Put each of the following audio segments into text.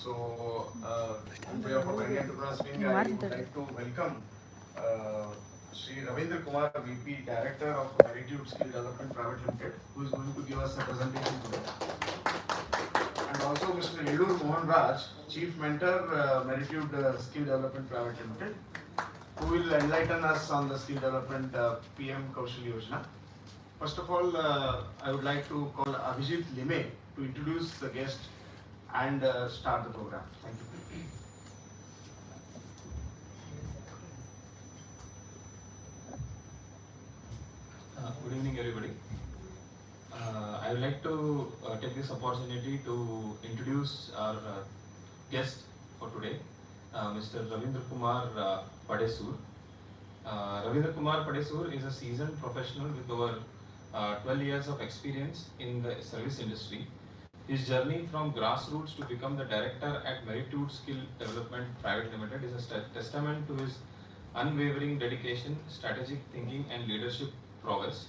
So, today for Young Entrepreneurs Meeting, I would like to welcome Sri Ravindra Kumar, VP, Director of Maritime Skill Development Private Limited, who is going to give us a presentation today. And also Mr. Yellur Mohan Raj, Chief Mentor, Maritime Skill Development Private Limited, who will enlighten us on the skill development PM Kaushal Yojana. First of all, I would like to call Abhijit Lime to introduce the guest and start the program. Thank you. Good evening, everybody. I would like to take this opportunity to introduce our guest for today, Mr. Ravindra Kumar Padesur. Ravindra Kumar Padesur is a seasoned professional with over 12 years of experience in the service industry. His journey from grassroots to become the director at Maritime Skill Development Private Limited is a testament to his unwavering dedication, strategic thinking, and leadership prowess.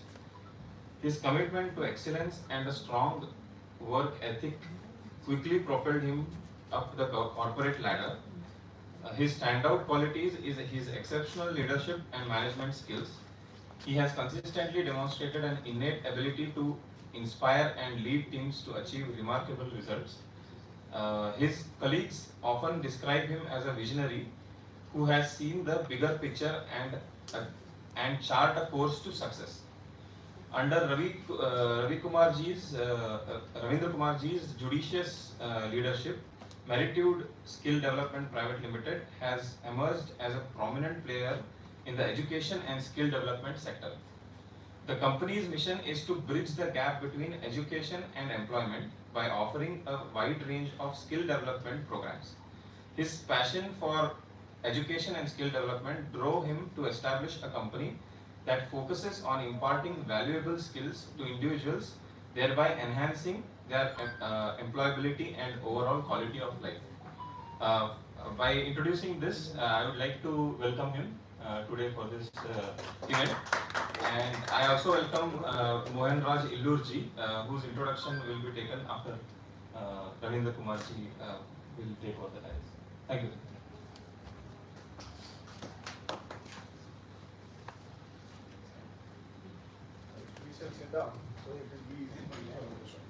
His commitment to excellence and a strong work ethic quickly propelled him up the corporate ladder. His standout qualities is his exceptional leadership and management skills. He has consistently demonstrated an innate ability to inspire and lead teams to achieve remarkable results. His colleagues often describe him as a visionary who has seen the bigger picture and chart a course to success. Under Ravindra Kumarji's judicious leadership, Maritime Skill Development Private Limited has emerged as a prominent player in the education and skill development sector. The company's mission is to bridge the gap between education and employment by offering a wide range of skill development programs. His passion for education and skill development drove him to establish a company that focuses on imparting valuable skills to individuals, thereby enhancing their employability and overall quality of life. By introducing this, I would like to welcome him today for this event. And I also welcome Mohan Raj Illurji, whose introduction will be taken after Ravindra Kumarji will take over the dais. Thank you. Please sit down so it will be easy for you to understand.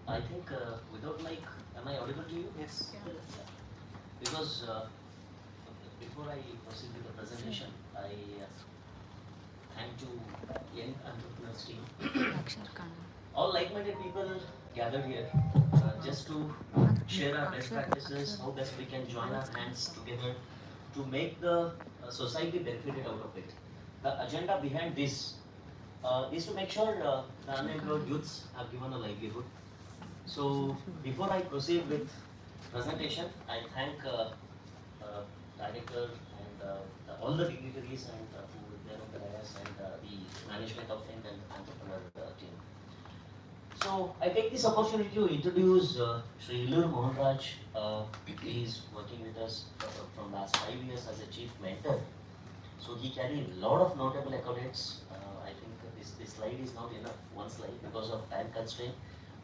I think without mic, am I audible to you? Yes. Because before I proceed with the presentation, I thank to Young Entrepreneurs team. All like-minded people gathered here just to share our best practices, how best we can join our hands together to make the society benefited out of it. The agenda behind this is to make sure the unemployed youths are given a livelihood. So before I proceed with presentation, I thank director and all the dignitaries and who were there on the dais and the management of Young and Entrepreneur team. So I take this opportunity to introduce Sri Yellur Mohan Raj. He is working with us from last 5 years as a chief mentor. So he carried a lot of notable accolades. I think this slide is not enough, one slide, because of time constraint.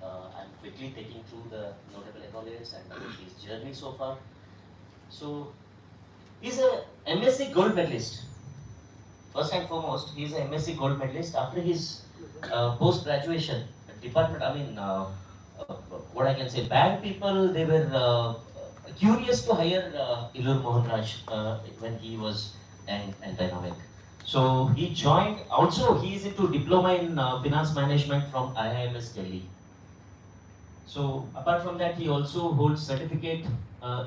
I'm quickly taking through the notable accolades and his journey so far. So he's a MSc gold medalist. First and foremost, he's a MSc gold medalist. After his post-graduation department, what I can say, bad people, they were curious to hire Yellur Mohan Raj when he was young and dynamic. So he joined, also he is into diploma in finance management from IIMS Delhi. So apart from that, he also holds certificate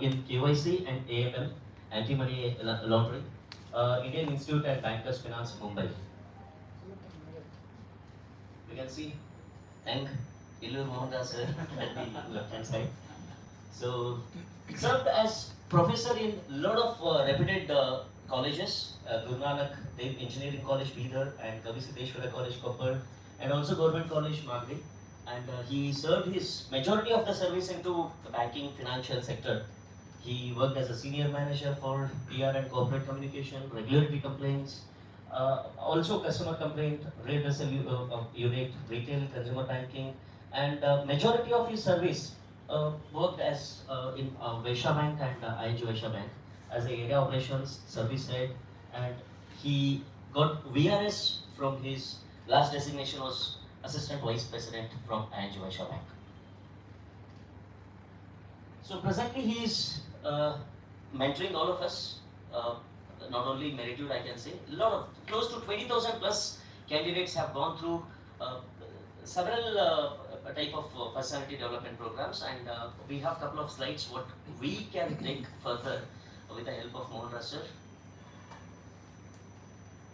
in KYC and AML, anti-money laundering. Indian Institute and Bankers Finance, Mumbai. You can see, thank Illur Mohandas sir at the left hand side. So, served as professor in lot of reputed colleges, Guru Nanak Dev Engineering College, Bidar, and Kavi Siddheshwara College, Koppal, and also Government College, Magdi. And he served his majority of the service into the banking financial sector. He worked as a senior manager for PR and corporate communication, regulatory complaints, also customer complaint, redressal unit, retail, consumer banking, and majority of his service worked as in Vaishya Bank and ING Vaishya Bank as the area operations service head, and he got VRS from his last designation was assistant vice president from ING Vaishya Bank. So presently he is mentoring all of us, not only Meritude I can say, close to 20,000 plus candidates have gone through several type of personality development programs, and we have couple of slides what we can take further with the help of Mohan Raj sir.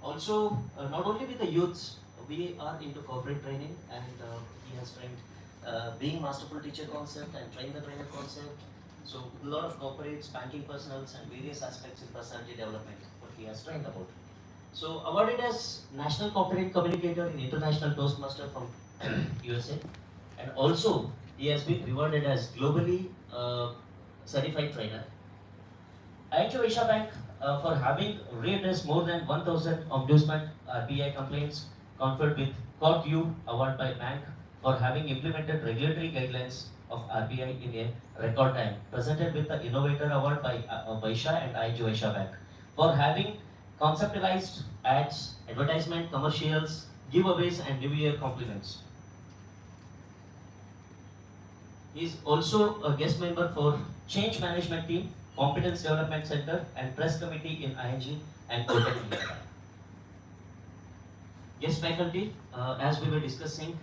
Also, not only with the youths, we are into corporate training, and he has trained being masterful teacher concept and train the trainer concept. So a lot of corporates, banking personals, and various aspects in personality development what he has trained about. So awarded as National Corporate Communicator in International Toastmaster from USA, and also he has been rewarded as globally certified trainer. ING Vaishya Bank for having redressed more than 1,000 ombudsman RBI complaints, conferred with Court U award by bank for having implemented regulatory guidelines of RBI in a record time, presented with the Innovator Award by Vaishya and ING Vaishya Bank for having conceptualized ads, advertisement, commercials, giveaways, and New Year compliments. He is also a guest member for Change Management Team, Competence Development Center, and Press Committee in ING and Kotak Mahindra. Guest faculty, as we were discussing,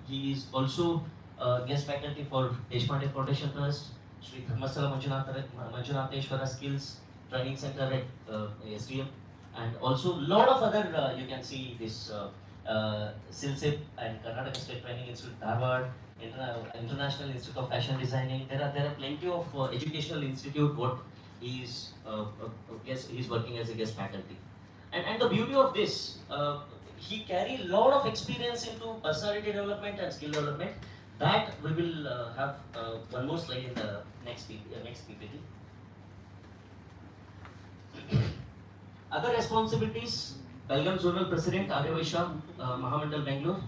he is also guest faculty for Deshpande Foundation Trust, Sri Dharmasala Manjunatheshwara Skills Training Center at SDM, and also lot of other, you can see this SILSIP and Karnatak State Training Institute, Harvard, International Institute of Fashion Designing. There are plenty of educational institute what he is working as a guest faculty. And the beauty of this, he carry a lot of experience into personality development and skill development. That we will have one more slide in the next PPT. Other responsibilities: Belgaum Zonal President, Arya Vaishya Mahamandal Bangalore;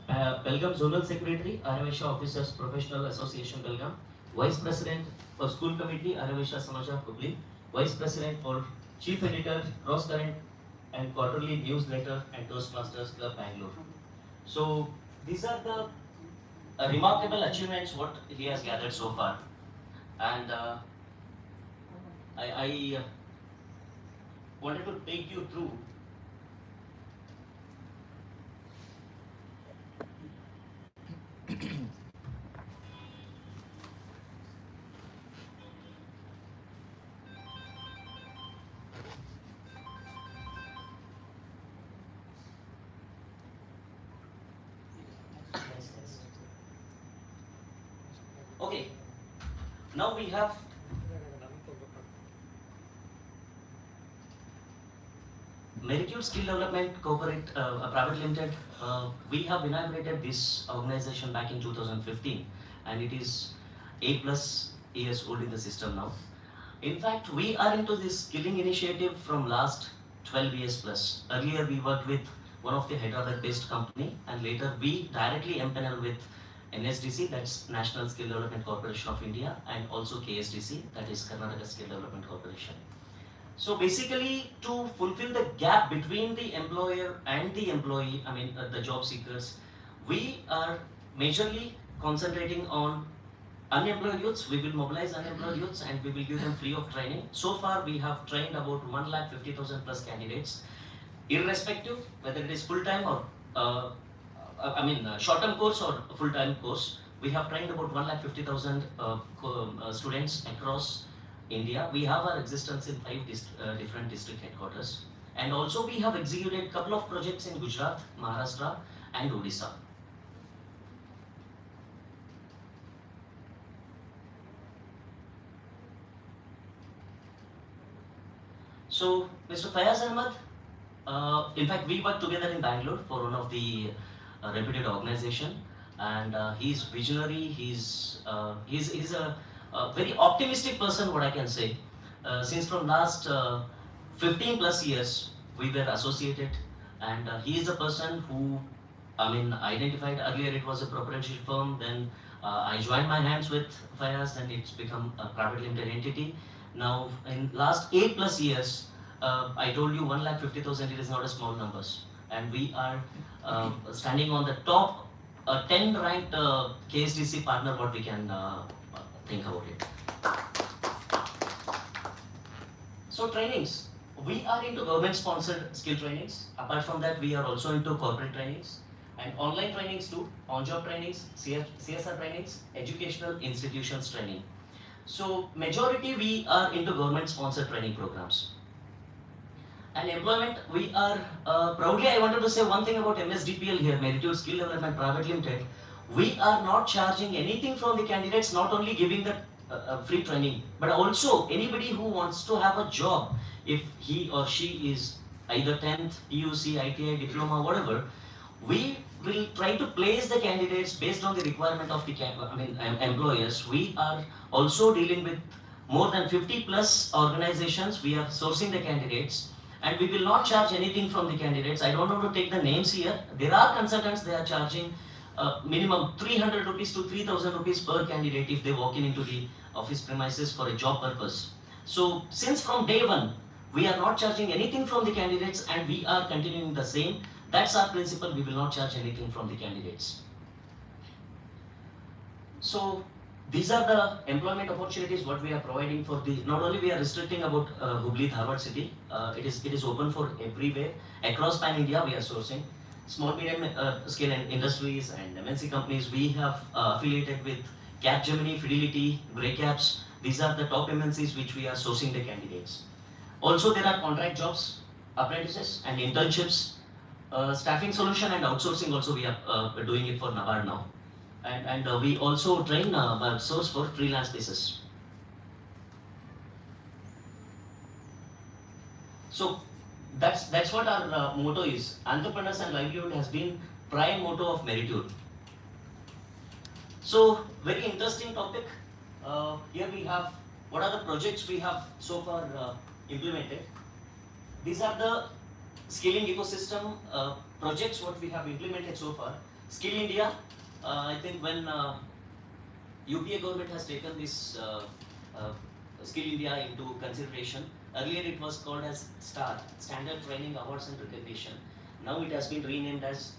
Belgaum Zonal Secretary, Arya Vaishya Officers Professional Association Belgaum; Vice President for School Committee, Arya Vaishya Samaja Hubballi; Vice President for Chief Editor, Cross Current and Quarterly Newsletter and Toastmasters Club Bangalore. So these are the remarkable achievements what he has gathered so far, and I wanted to take you through okay. Now we have Meritude Skill Development Corporate Private Limited. We have inaugurated this organization back in 2015, and it is 8+ years old in the system now. In fact, we are into this skilling initiative from last 12 years plus. Earlier we worked with one of the Hyderabad-based company, and later we directly empaneled with NSDC, that's National Skill Development Corporation of India, and also KSDC, that is Karnataka Skill Development Corporation. So basically, to fulfill the gap between the employer and the employee, I mean the job seekers, we are majorly concentrating on unemployed youths. We will mobilize unemployed youths and we will give them free of training. So far, we have trained about 150,000 plus candidates, irrespective whether it is full-time or short-term course or full-time course. We have trained about 150,000 students across India. We have our existence in 5 different district headquarters. And also we have executed a couple of projects in Gujarat, Maharashtra and Odisha. So, Mr. Fayaz Ahmad, in fact, we worked together in Bangalore for one of the reputed organization, and he's visionary. He's a very optimistic person. What I can say, since from last 15 plus years we were associated, and he is a person who, identified earlier it was a proprietary firm. Then I joined my hands with Fayaz, and it's become a private limited entity. Now, in last 8 plus years, I told you 1,50,000, it is not a small numbers. And we are standing on the top 10 ranked KSDC partner, what we can think about it. So trainings, we are into government sponsored skill trainings. Apart from that, we are also into corporate trainings and online trainings too, on-job trainings, CSR trainings, educational institutions training. So majority we are into government sponsored training programs. And employment, we are proudly, I wanted to say one thing about MSDPL here, Merititude Skill Development Private Limited. We are not charging anything from the candidates, not only giving the free training, but also anybody who wants to have a job, if he or she is either 10th, PUC, ITI, diploma, whatever, we will try to place the candidates based on the requirement of the employers. We are also dealing with more than 50 plus organizations. We are sourcing the candidates, and we will not charge anything from the candidates. I don't want to take the names here. There are consultants, they are charging minimum 300 rupees to 3,000 rupees per candidate if they walk in into the office premises for a job purpose. So since from day one, we are not charging anything from the candidates, and we are continuing the same. That's our principle. We will not charge anything from the candidates. So these are the employment opportunities what we are providing for the, not only we are restricting about Hubballi, Dharwad city, it is open for everywhere. Across pan India we are sourcing. Small medium scale industries and MNC companies, we have affiliated with Capgemini, Fidelity, Grey Caps. These are the top MNCs which we are sourcing the candidates. Also there are contract jobs, apprentices and internships, staffing solution and outsourcing also we are doing it for NABARD now. And we also train source for freelance basis. So that's what our motto is. Entrepreneurs and livelihood has been prime motto of Merititude. So very interesting topic. Here we have what are the projects we have so far implemented. These are the skilling ecosystem projects what we have implemented so far. Skill India. I think when UPA government has taken this Skill India into consideration, earlier it was called as STAR, Standard Training Awards and Recognition. Now it has been renamed as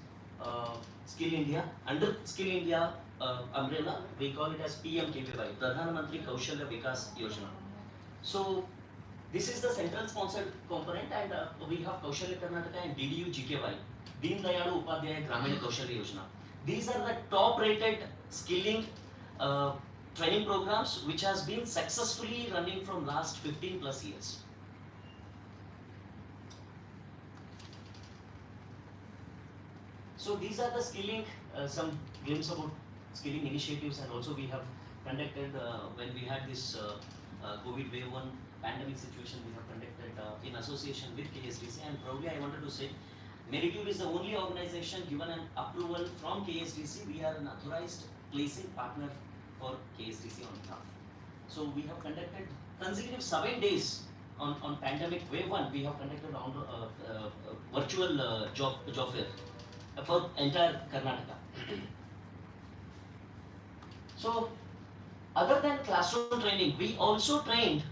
Skill India. Under Skill India umbrella, we call it as PMKVY, Pradhan Mantri Kaushalya Vikas Yojana. So this is the central sponsored component, and we have Kaushalya Karnataka and DDU GKY, Deen Dayalu Upadhyaya Grameen Kaushalya Yojana. These are the top rated skilling training programs which has been successfully running from last 15 plus years. So these are the skilling, some glimpse about skilling initiatives, and also we have conducted when we had this COVID wave 1 pandemic situation, we have conducted in association with KSDC, and proudly I wanted to say Merititude is the only organization given an approval from KSDC. We are an authorized placing partner for KSDC on behalf. So we have conducted consecutive 7 days on pandemic wave 1. We have conducted on virtual job fair for entire Karnataka. So other than classroom training, we also trained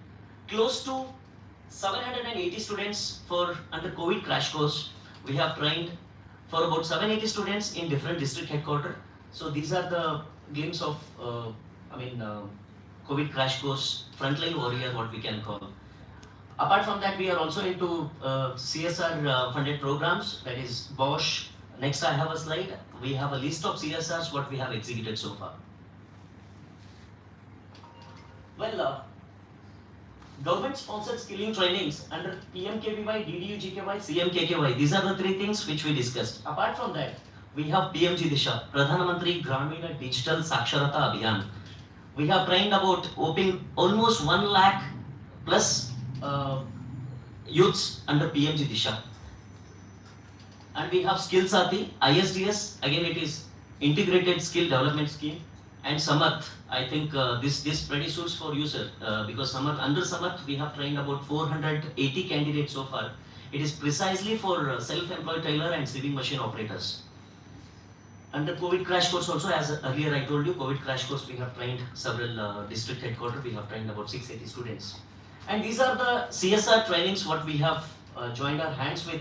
close to 780 students for under COVID crash course. We have trained for about 780 students in different district headquarters. So these are the glimpse of COVID crash course, frontline warrior, what we can call. Apart from that, we are also into CSR funded programs, that is Bosch. Next I have a slide. We have a list of CSRs what we have executed so far. Well, government-sponsored skilling trainings under PMKVY, DDUGKY, CMKKY. These are the three things which we discussed. Apart from that, we have PMG Disha, Pradhan Mantri Gramina Digital Saksharata Abhiyan. We have trained about almost 1 lakh plus youths under PMG Disha. And we have Skill Sati, ISDS, again it is Integrated Skill Development Scheme. And Samarth, I think this pretty suits for you, sir, because under Samarth we have trained about 480 candidates so far. It is precisely for self-employed tailor and sewing machine operators. Under COVID crash course also, as earlier I told you, COVID crash course we have trained several district headquarters, we have trained about 680 students. And these are the CSR trainings what we have joined our hands with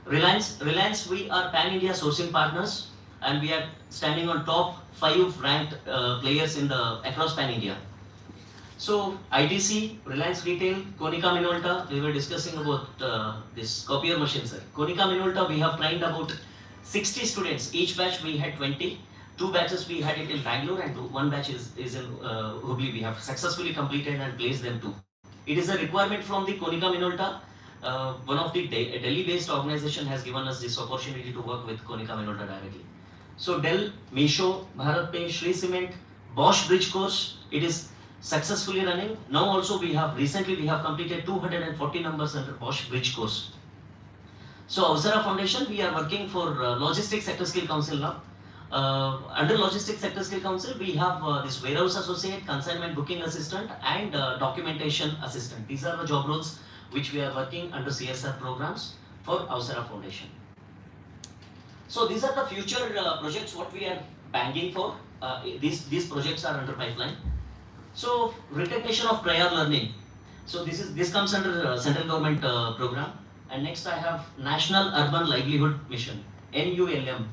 Reliance. Reliance, we are pan-India sourcing partners and we are standing on top 5 ranked players in across pan-India. So ITC, Reliance Retail, Konica Minolta, we were discussing about this copier machine, sir. Konica Minolta, we have trained about 60 students. Each batch we had 20. 2 batches we had it in Bangalore and 1 batch is in Hubballi. We have successfully completed and placed them too. It is a requirement from the Konica Minolta. One of the Delhi-based organization has given us this opportunity to work with Konica Minolta directly. So Dell, Meesho, BharatPay, Shree Cement, Bosch Bridge course, it is successfully running. Now also recently we have completed 240 numbers under Bosch Bridge course. So Avsara Foundation, we are working for Logistics Sector Skill Council now. Under Logistics Sector Skill Council, we have this Warehouse Associate, Consignment Booking Assistant and Documentation Assistant. These are the job roles which we are working under CSR programs for Avsara Foundation. So these are the future projects what we are banking for. These projects are under pipeline. So recognition of prior learning. So this comes under central government program. And next I have National Urban Livelihood Mission, NULM.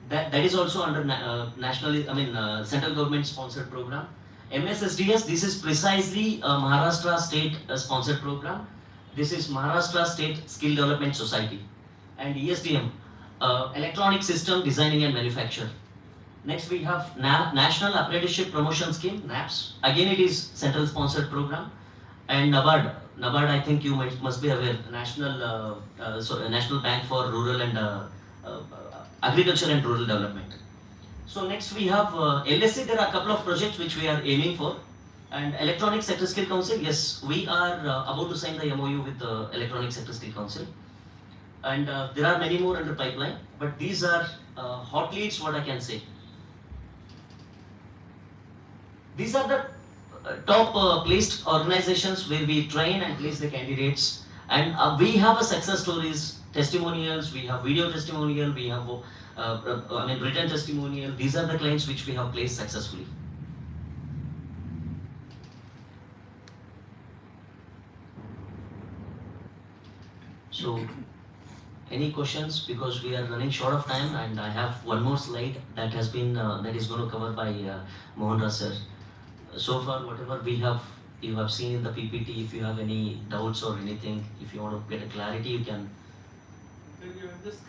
That is also under central government sponsored program. MSSDS, this is precisely a Maharashtra state sponsored program. This is Maharashtra State Skill Development Society. And ESDM, Electronic System Designing and Manufacture. Next we have National Apprenticeship Promotion Scheme, NAPS. Again it is central sponsored program. And NABARD, I think you must be aware, National Bank for Rural and Agriculture and Rural Development. So next we have LSC. There are a couple of projects which we are aiming for. And Electronic Sector Skill Council, yes, we are about to sign the MOU with the Electronic Sector Skill Council. And there are many more under pipeline, but these are hot leads, what I can say. These are the top placed organizations where we train and place the candidates. And we have a success stories, testimonials, we have video testimonial, we have written testimonial. These are the clients which we have placed successfully. So, any questions? Because we are running short of time, and I have one more slide that has been that is going to cover by Mohan Raj sir. So far, whatever you have seen in the PPT. If you have any doubts or anything, if you want to get a clarity, you can. Can you have this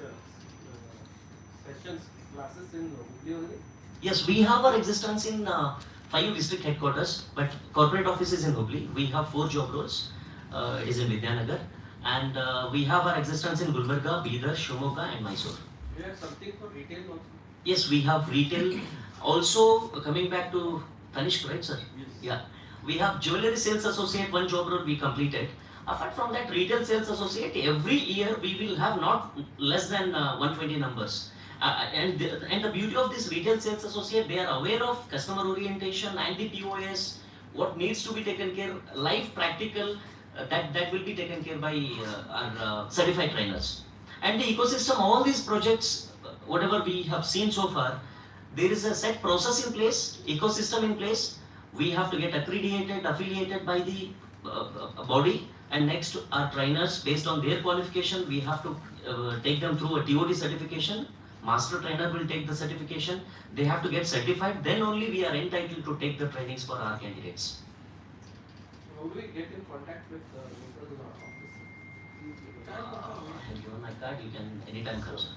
sessions, classes in Hubballi only? Yes, we have our existence in 5 district headquarters, but corporate office is in Hubballi. We have 4 job roles. It is in Vidyanagar. And we have our existence in Gulbarga, Bidar, Shimoga and Mysore. Do you have something for retail also? Yes, we have retail. Also, coming back to Tanishq, right sir? Yes. Yeah. We have Jewelry Sales Associate, 1 job role we completed. Apart from that, Retail Sales Associate, every year we will have not less than 120 numbers. And the beauty of this Retail Sales Associate, they are aware of customer orientation and the POS, what needs to be taken care, live practical, that will be taken care by our certified trainers. And the ecosystem, all these projects, whatever we have seen so far, there is a set process in place, ecosystem in place. We have to get accredited, affiliated by the body, and next our trainers, based on their qualification, we have to take them through a TOD certification. Master trainer will take the certification. They have to get certified. Then only we are entitled to take the trainings for our candidates. How do we get in contact with the local office? I have given my card. You can anytime come, sir.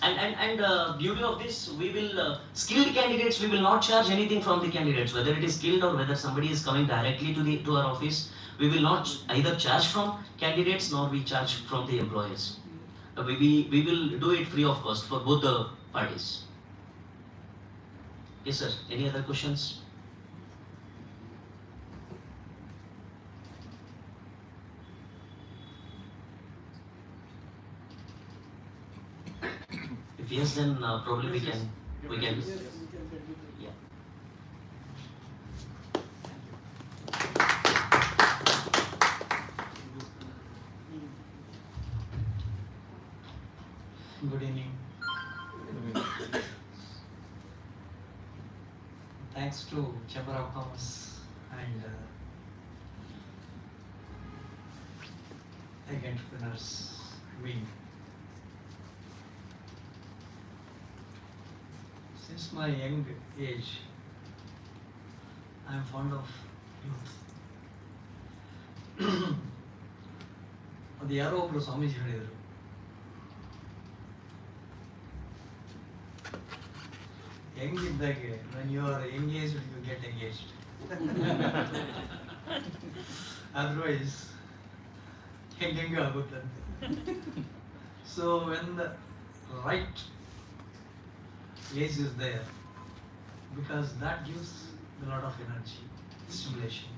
And beauty of this, we will skilled candidates. We will not charge anything from the candidates, whether it is skilled or whether somebody is coming directly to our office. We will not either charge from candidates nor we charge from the employers. We will do it free of cost for both the parties. Yes, sir. Any other questions? If yes, then probably we can. Yeah. Good evening. Thanks to Chamber of Commerce and Egg Entrepreneurs Wing. Since my young age, I am fond of youth. ಅದು ಯಾರೋ ಒಬ್ರು ಸ್ವಾಮೀಜಿ ಹೇಳಿದರು, ಹೆಂಗಿದ್ದಾಗೆ when you are engaged you get engaged. Otherwise ಹೆಂಗೆ ಆಗುತ್ತಂತೆ. So when the right age is there, because that gives a lot of energy, stimulation.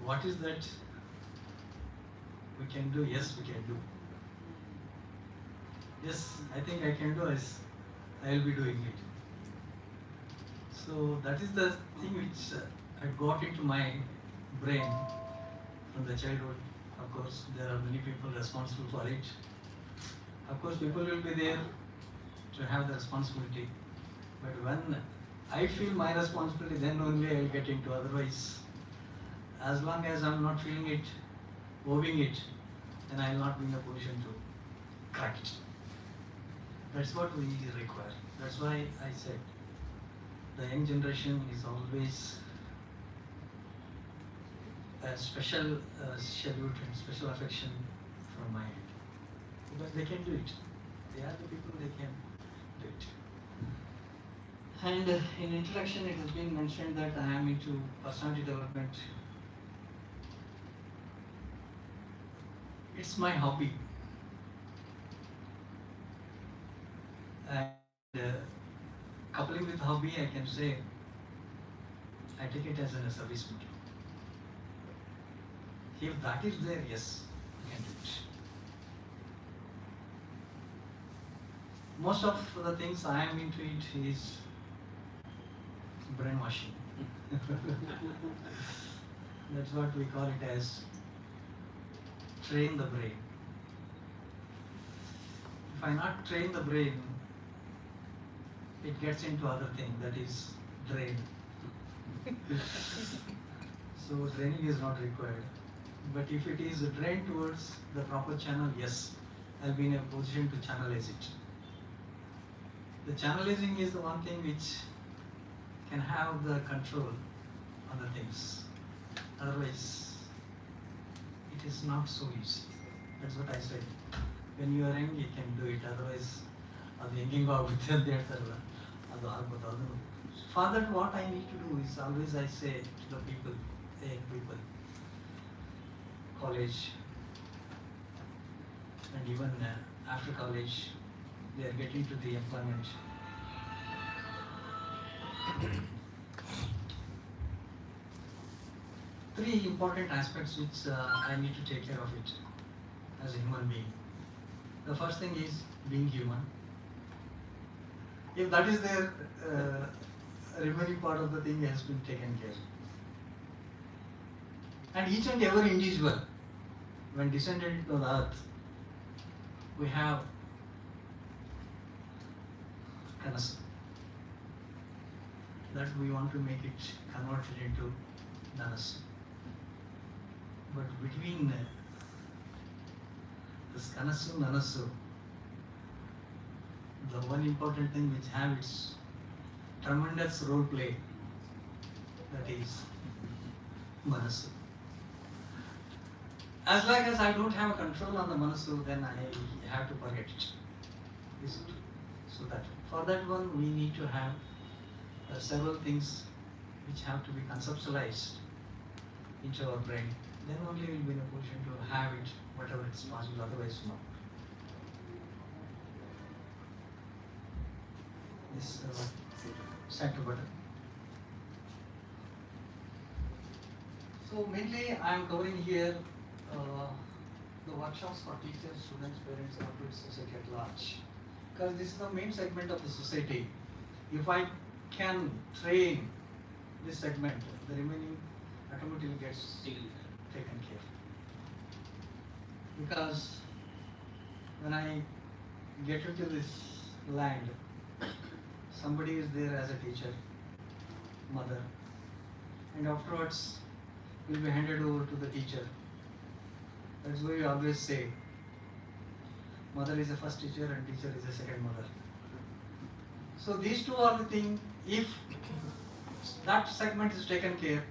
What is that we can do? Yes, we can do. Yes, I think I can do as I will be doing it. So that is the thing which I got into my brain from the childhood. Of course, there are many people responsible for it. Of course, people will be there to have the responsibility. But when I feel my responsibility, then only I will get into. Otherwise, as long as I am not feeling it, owing it, then I will not be in a position to crack it. That's what we require. That's why I said the young generation is always a special salute and special affection from my end. Because they can do it. They are the people, they can do it. And in introduction it has been mentioned that I am into personality development. It's my hobby. And coupling with hobby, I can say I take it as a service model. If that is there, yes, I can do it. Most of the things I am into it is brainwashing. That's what we call it as train the brain. If I not train the brain, it gets into other thing, that is drain. So training is not required. But if it is drained towards the proper channel, yes, I'll be in a position to channelize it. The channelizing is the one thing which can have the control on the things. Otherwise, it is not so easy. That's what I said. When you are young, you can do it. Otherwise, ಅದು ಹೆಂಗೆಂಗೋ ಆಗುತ್ತೆ ಅಂತ ಹೇಳ್ತಾರಲ್ಲ, ಅದು ಆಗ್ಬೋದು. ಅದು for that what I need to do is always I say to the people, college and even after college, they are getting to the employment. Three important aspects which I need to take care of it as a human being. The first thing is being human. If that is there, remaining part of the thing has been taken care of. And each and every individual, when descended to the earth, we have kanasu. That we want to make it converted into nanasu. But between this kanasu, nanasu, the one important thing which have its tremendous role play, that is manasu. As long as I don't have a control on the manasu, then I have to forget it. So that for that one we need to have several things which have to be conceptualized into our brain, then only we'll be in a position to have it, whatever it's possible, otherwise no. This center button. So mainly I am covering here the workshops for teachers, students, parents, and corporate society at large. Because this is the main segment of the society. If I can train this segment, the remaining automatically gets taken care. Because when I get into this land, somebody is there as a teacher, mother, and afterwards will be handed over to the teacher. That's why we always say, mother is the first teacher and teacher is the second mother. So these two are the thing. If that segment is taken care,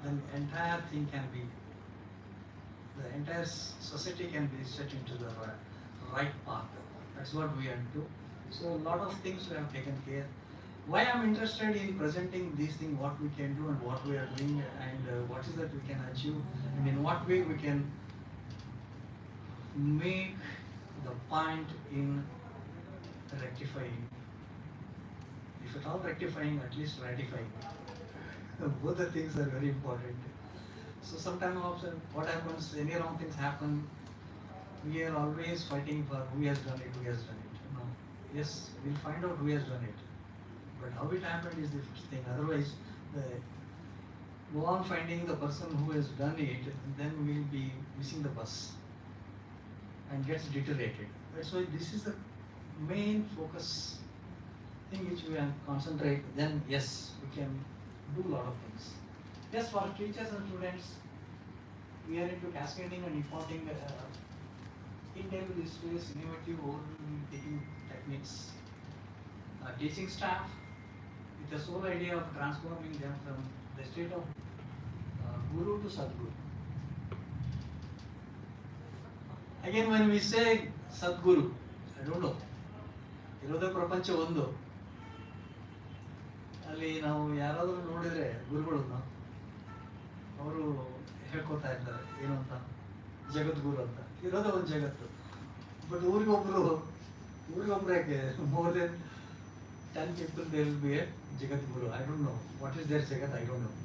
then entire thing can be, the entire society can be set into the right path. That's what we have to do. So a lot of things we have taken care. Why I'm interested in presenting these things, what we can do and what we are doing, and what is that we can achieve, and in what way we can make the point in rectifying. If at all rectifying, at least ratifying. Both the things are very important. So sometimes also what happens, any wrong things happen, we are always fighting for who has done it, who has done it. No. Yes, we'll find out who has done it. But how it happened is the first thing. Otherwise, go on finding the person who has done it, then we'll be missing the bus and gets deteriorated. That's why this is the main focus thing which we can concentrate. Then yes, we can do a lot of things. Yes, for teachers and students, we are into cascading and importing in-table histories, innovative overtaking techniques. Teaching staff with the sole idea of transforming them from the state of Guru to Sadguru. Again, when we say Sadguru, I don't know, ಇರೋದೇ ಪ್ರಪಂಚ ಒಂದು, ಅಲ್ಲಿ ನಾವು ಯಾರಾದರೂ ನೋಡಿದ್ರೆ ಗುರುಗಳನ್ನ ಅವರು ಹೇಳ್ಕೊತಾ ಇರ್ತಾರೆ ಏನು ಅಂತ, ಜಗದ್ಗುರು ಅಂತ. ಇರೋದೇ ಒಂದು ಜಗತ್ತು. ಬಟ್ ಊರಿಗೊಬ್ರು ಯಾಕೆ more than 10 people there will be a Jagat Guru. I don't know. What is their Jagat? I don't know.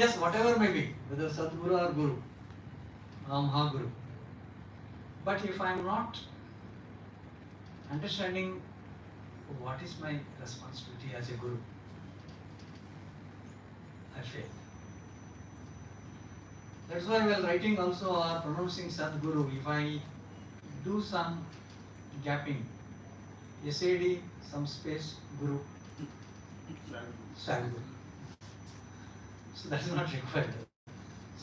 Yes, whatever may be, whether Sadguru or Guru, Mahaguru. But if I am not understanding what is my responsibility as a Guru, I fail. That's why while writing also or pronouncing Sadguru, if I do some gapping, SAD, some space, Guru, Sadguru. So that is not required.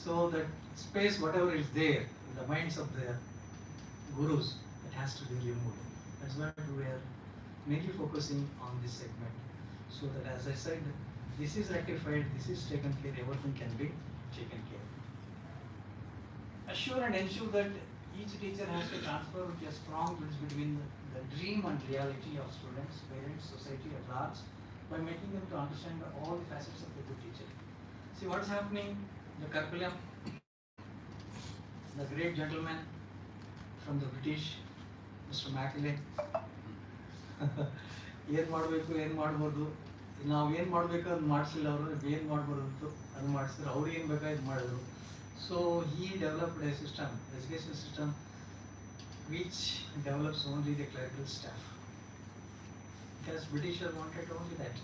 So that space, whatever is there in the minds of the Gurus, it has to be removed. That's why we are mainly focusing on this segment. So that, as I said, this is rectified, this is taken care, everything can be taken care. Assure and ensure that each teacher has to transfer with a strong bridge between the dream and reality of students, parents, society at large, by making them to understand all the facets of a good teacher. See what is happening, the curriculum, the great gentleman from the British, Mr. Macaulay, ಏನು ಮಾಡಬೇಕು ಏನು ಮಾಡ್ಬೋದು, ನಾವು ಏನು ಮಾಡಬೇಕು ಅದು ಮಾಡಿಸಿಲ್ಲ, ಅವರು ಏನು ಮಾಡ್ಬಾರ್ದು ಅದು ಮಾಡಿಸಿದ್ರು, ಅವ್ರು ಏನು ಬೇಕಾಯ್ತು ಮಾಡಿದ್ರು. So he developed a system, education system, which develops only the clerical staff. Because Britishers wanted only that.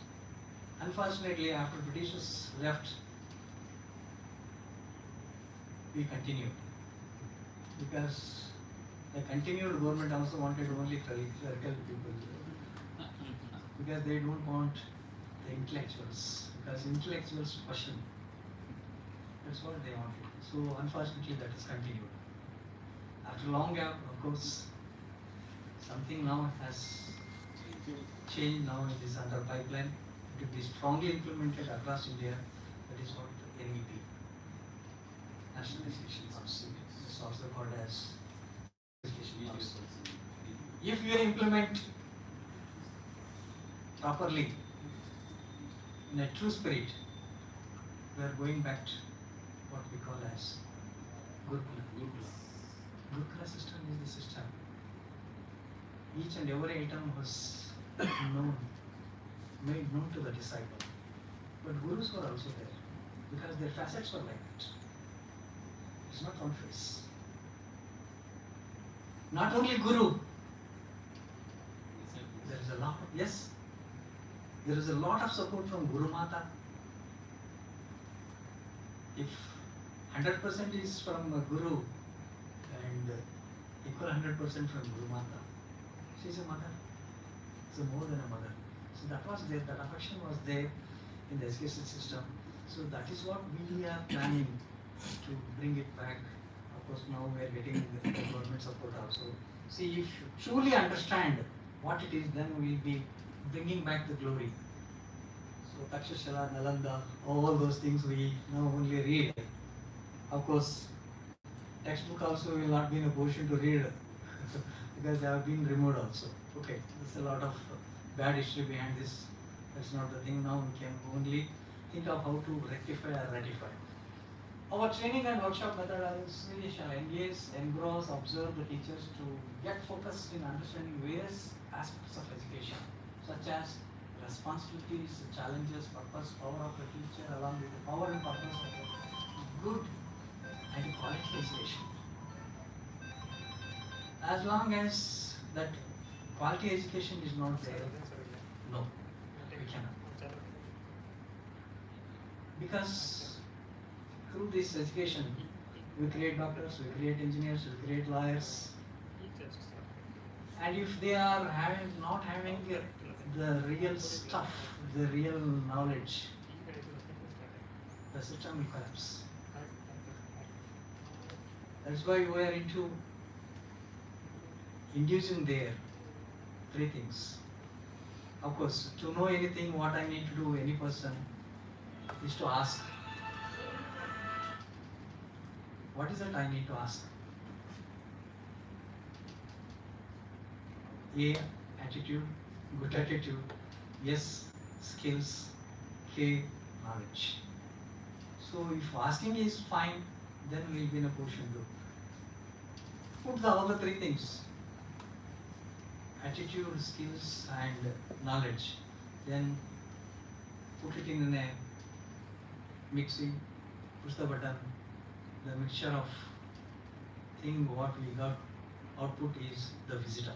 Unfortunately, after Britishers left, we continued. Because the continued government also wanted only clerical people. Because they don't want the intellectuals. Because intellectuals question. That's what they wanted. So unfortunately that is continued. After long gap, of course, something now has changed. Now it is under pipeline. It will be strongly implemented across India. That is what NEP, National Education Policy, is also called as Education Policy. If you implement properly in a true spirit, we are going back to what we call as Gurukula. Gurukula system is the system. Each and every item was known, made known to the disciple. But gurus were also there because their facets were like that. It's not one face. Not only guru, there is a lot of, yes, there is a lot of support from Guru Mata. If 100% is from a guru and equal 100% from Guru Mata, she is a mother. So more than a mother. So that was there, that affection was there in the education system. So that is what we are planning to bring it back. Of course, now we are getting the government support also. See, if you truly understand what it is, then we will be bringing back the glory. So Takshashala, Nalanda, all those things we now only read. Of course, textbook also will not be in a position to read because they have been removed also. Okay, there's a lot of bad history behind this. That's not the thing. Now we can only think of how to rectify or ratify. Our training and workshop methodology shall engage, engross, observe the teachers to get focused in understanding various aspects of education, such as responsibilities, challenges, purpose, power of the teacher, along with the power and purpose of a good and quality education. As long as that quality education is not there, no, we cannot. Because through this education, we create doctors, we create engineers, we create lawyers. And if they are not having the real stuff, the real knowledge, the system will collapse. That's why we are into inducing there three things. Of course, to know anything, what I need to do, any person, is to ask. What is that I need to ask? A, attitude, good attitude. S, skills. K, knowledge. So if asking is fine, then we will be in a position to put the other three things. Attitude, skills and knowledge. Then put it in a mixing, push the button, the mixture of thing what we got output is the wisdom.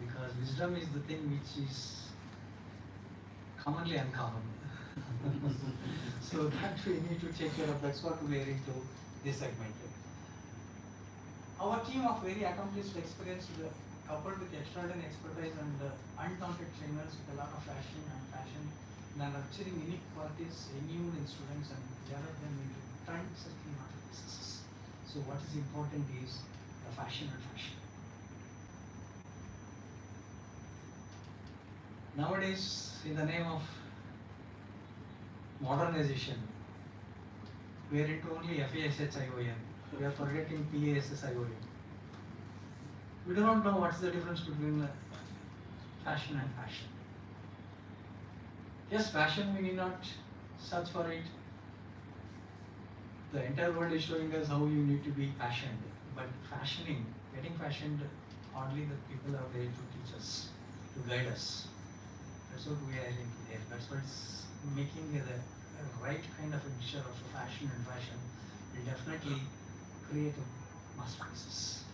Because wisdom is the thing which is commonly uncommon. So that we need to take care of. That's what we are into this segment. Our team of very accomplished, experienced, coupled with extraordinary expertise and undaunted trainers with a lot of passion and nurturing unique qualities renewed in students and develop them into trend-setting artists. So what is important is the fashion and fashion. Nowadays, in the name of modernization, we are into only FASHION. We are forgetting PASSION. We do not know what is the difference between fashion and fashion. Yes, fashion, we need not search for it. The entire world is showing us how you need to be fashioned. But fashioning, getting fashioned, hardly the people are there to teach us, to guide us. That's what we are into there. That's what's making the right kind of a mixture of fashion and fashion will definitely create masterpieces.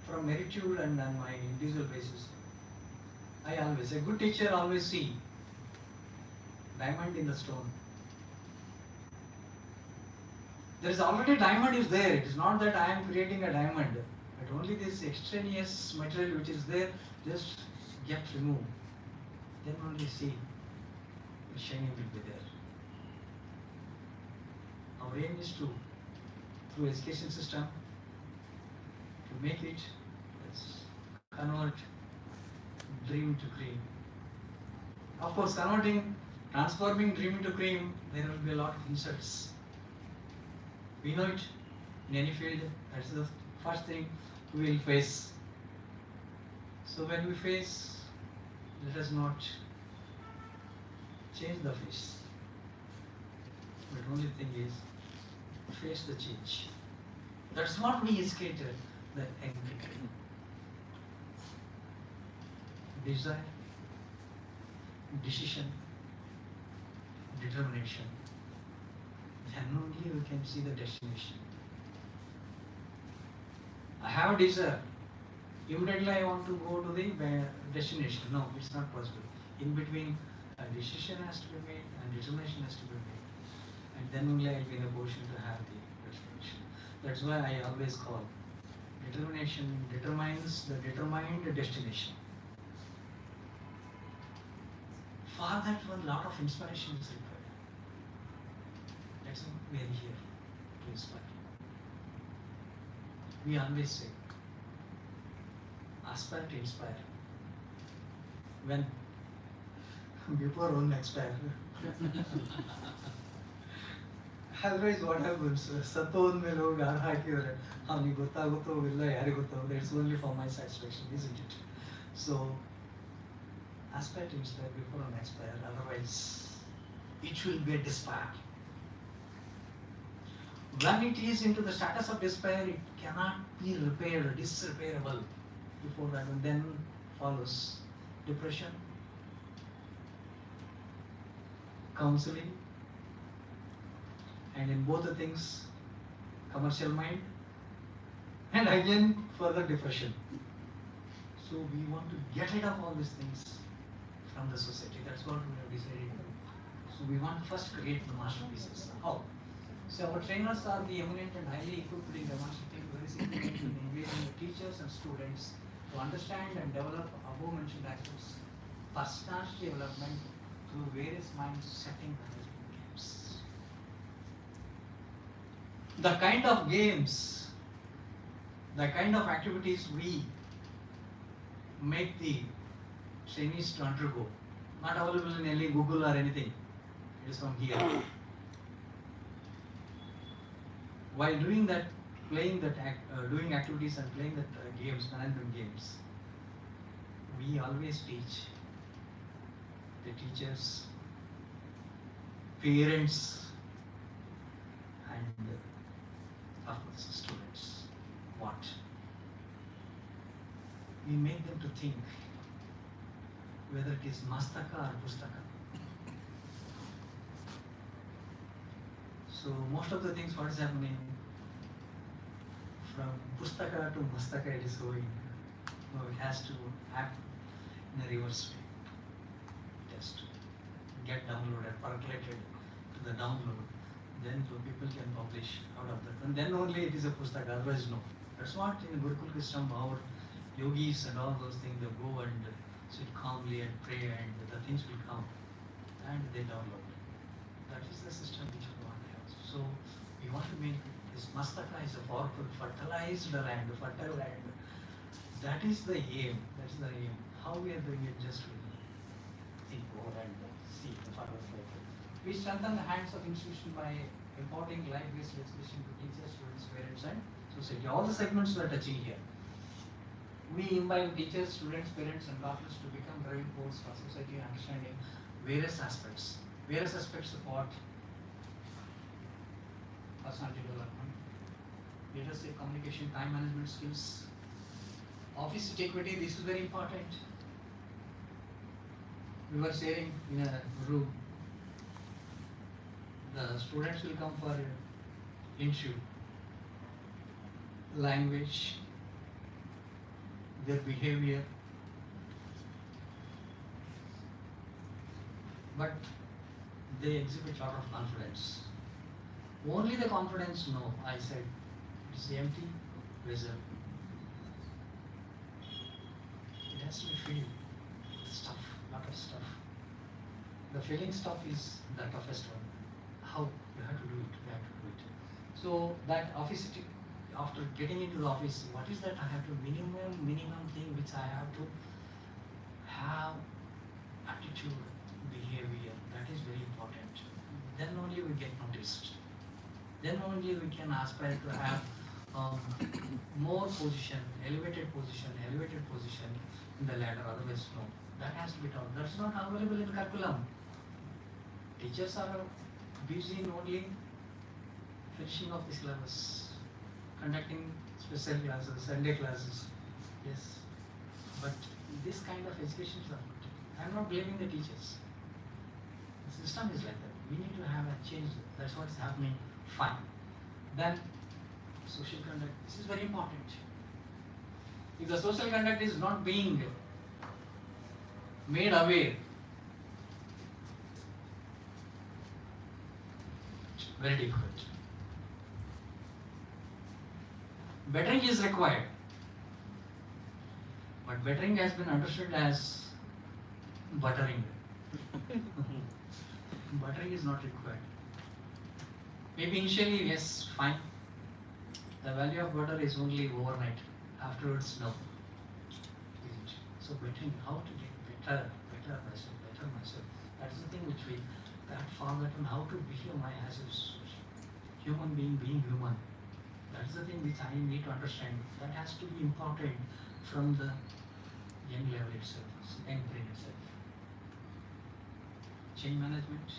From meritude and on my individual basis, a good teacher always see diamond in the stone. There is already diamond is there. It is not that I am creating a diamond, but only this extraneous material which is there just get removed. Then only see the shining will be there. Our aim is to, through education system, to make it, convert dream to cream. Of course, transforming dream into cream, there will be a lot of insults. We know it in any field. That's the first thing we will face. So when we face, let us not change the face. But only thing is, face the change. That's what we educated the young people. Desire, decision, determination. Then only we can see the destination. I have a desire. Immediately I want to go to the destination. No, it's not possible. In between, a decision has to be made and determination has to be made. And then only I will be in a position to have the destination. That's why I always call determination determines the determined destination. For that, one lot of inspiration is required. That's why we are here to inspire. We always say, aspire to inspire. When before one expire. Otherwise, what happens? Satone mein log aar hakiದ್ರೆ ಅವನಿಗೆ ಗೊತ್ತಾಗುತ್ತೋ ಇಲ್ಲ ಯಾರಿಗೆ ಗೊತ್ತಾಗುತ್ತೆ. It's only for my satisfaction, isn't it? So, aspire to inspire before one expire. Otherwise, it will be a despair. When it is into the status of despair, it cannot be repaired, disrepairable. Before that, and then follows depression, counseling, and in both the things, commercial mind, and again further depression. So we want to get rid of all these things from the society. That's what we have decided. So we want to first create the masterpieces. How? So our trainers are the eminent and highly equipped in demonstrating very significant in engaging the teachers and students to understand and develop above mentioned aspects, personality development through various mind-setting management games. The kind of games, the kind of activities we make the trainees to undergo, not available in any Google or anything. It is from here. While doing that, playing that, doing activities and playing that games, management games, we always teach the teachers, parents, and of course students what? We make them to think whether it is mastaka or pustaka. So most of the things what is happening from pustaka to mastaka it is going. No, it has to act in a reverse way. It has to get downloaded, percolated to the download. Then so people can publish out of that. And then only it is a pustaka, otherwise no. That's what in the Gurukul system our yogis and all those things, they go and sit calmly and pray and the things will come and they download. That is the system which we want to have. So we want to make this mastaka is a powerful fertilized land, fertile land. That is the aim. That is the aim. How we are doing it, just really think over and see the further later. We strengthen the hands of institution by imparting life-based education to teachers, students, parents, and society. All the segments we are touching here. We imbibe teachers, students, parents, and doctors to become driving force for society, understanding various aspects. Various aspects of what? Personality development, leadership, communication, time management skills, office equity. This is very important. We were sharing in a room. The students will come for interview. Language, their behavior, but they exhibit a lot of confidence. Only the confidence, no, I said, it's empty vessel. It has to be filled with stuff, lot of stuff. The filling stuff is the toughest one. How? You have to do it, you have to do it. So that office, after getting into the office, what is that? I have to minimum thing which I have to have attitude, behavior. That is very important. Then only we get noticed. Then only we can aspire to have more position, elevated position in the ladder. Otherwise, no. That has to be taught. That's not available in curriculum. Teachers are busy in only finishing of the syllabus, conducting special classes, Sunday classes. Yes, but this kind of education is not good. I am not blaming the teachers. The system is like that. We need to have a change. That's what's happening. Fine. Then social conduct. This is very important. If the social conduct is not being made aware, very difficult. Bettering is required, but bettering has been understood as buttering. Buttering is not required. Maybe initially, yes, fine. The value of butter is only overnight. Afterwards, no. So bettering, how to get better myself. That is the thing which we that forgotten how to behave my as a human being human. That is the thing which I need to understand. That has to be important from the young level itself, young brain itself. Change management.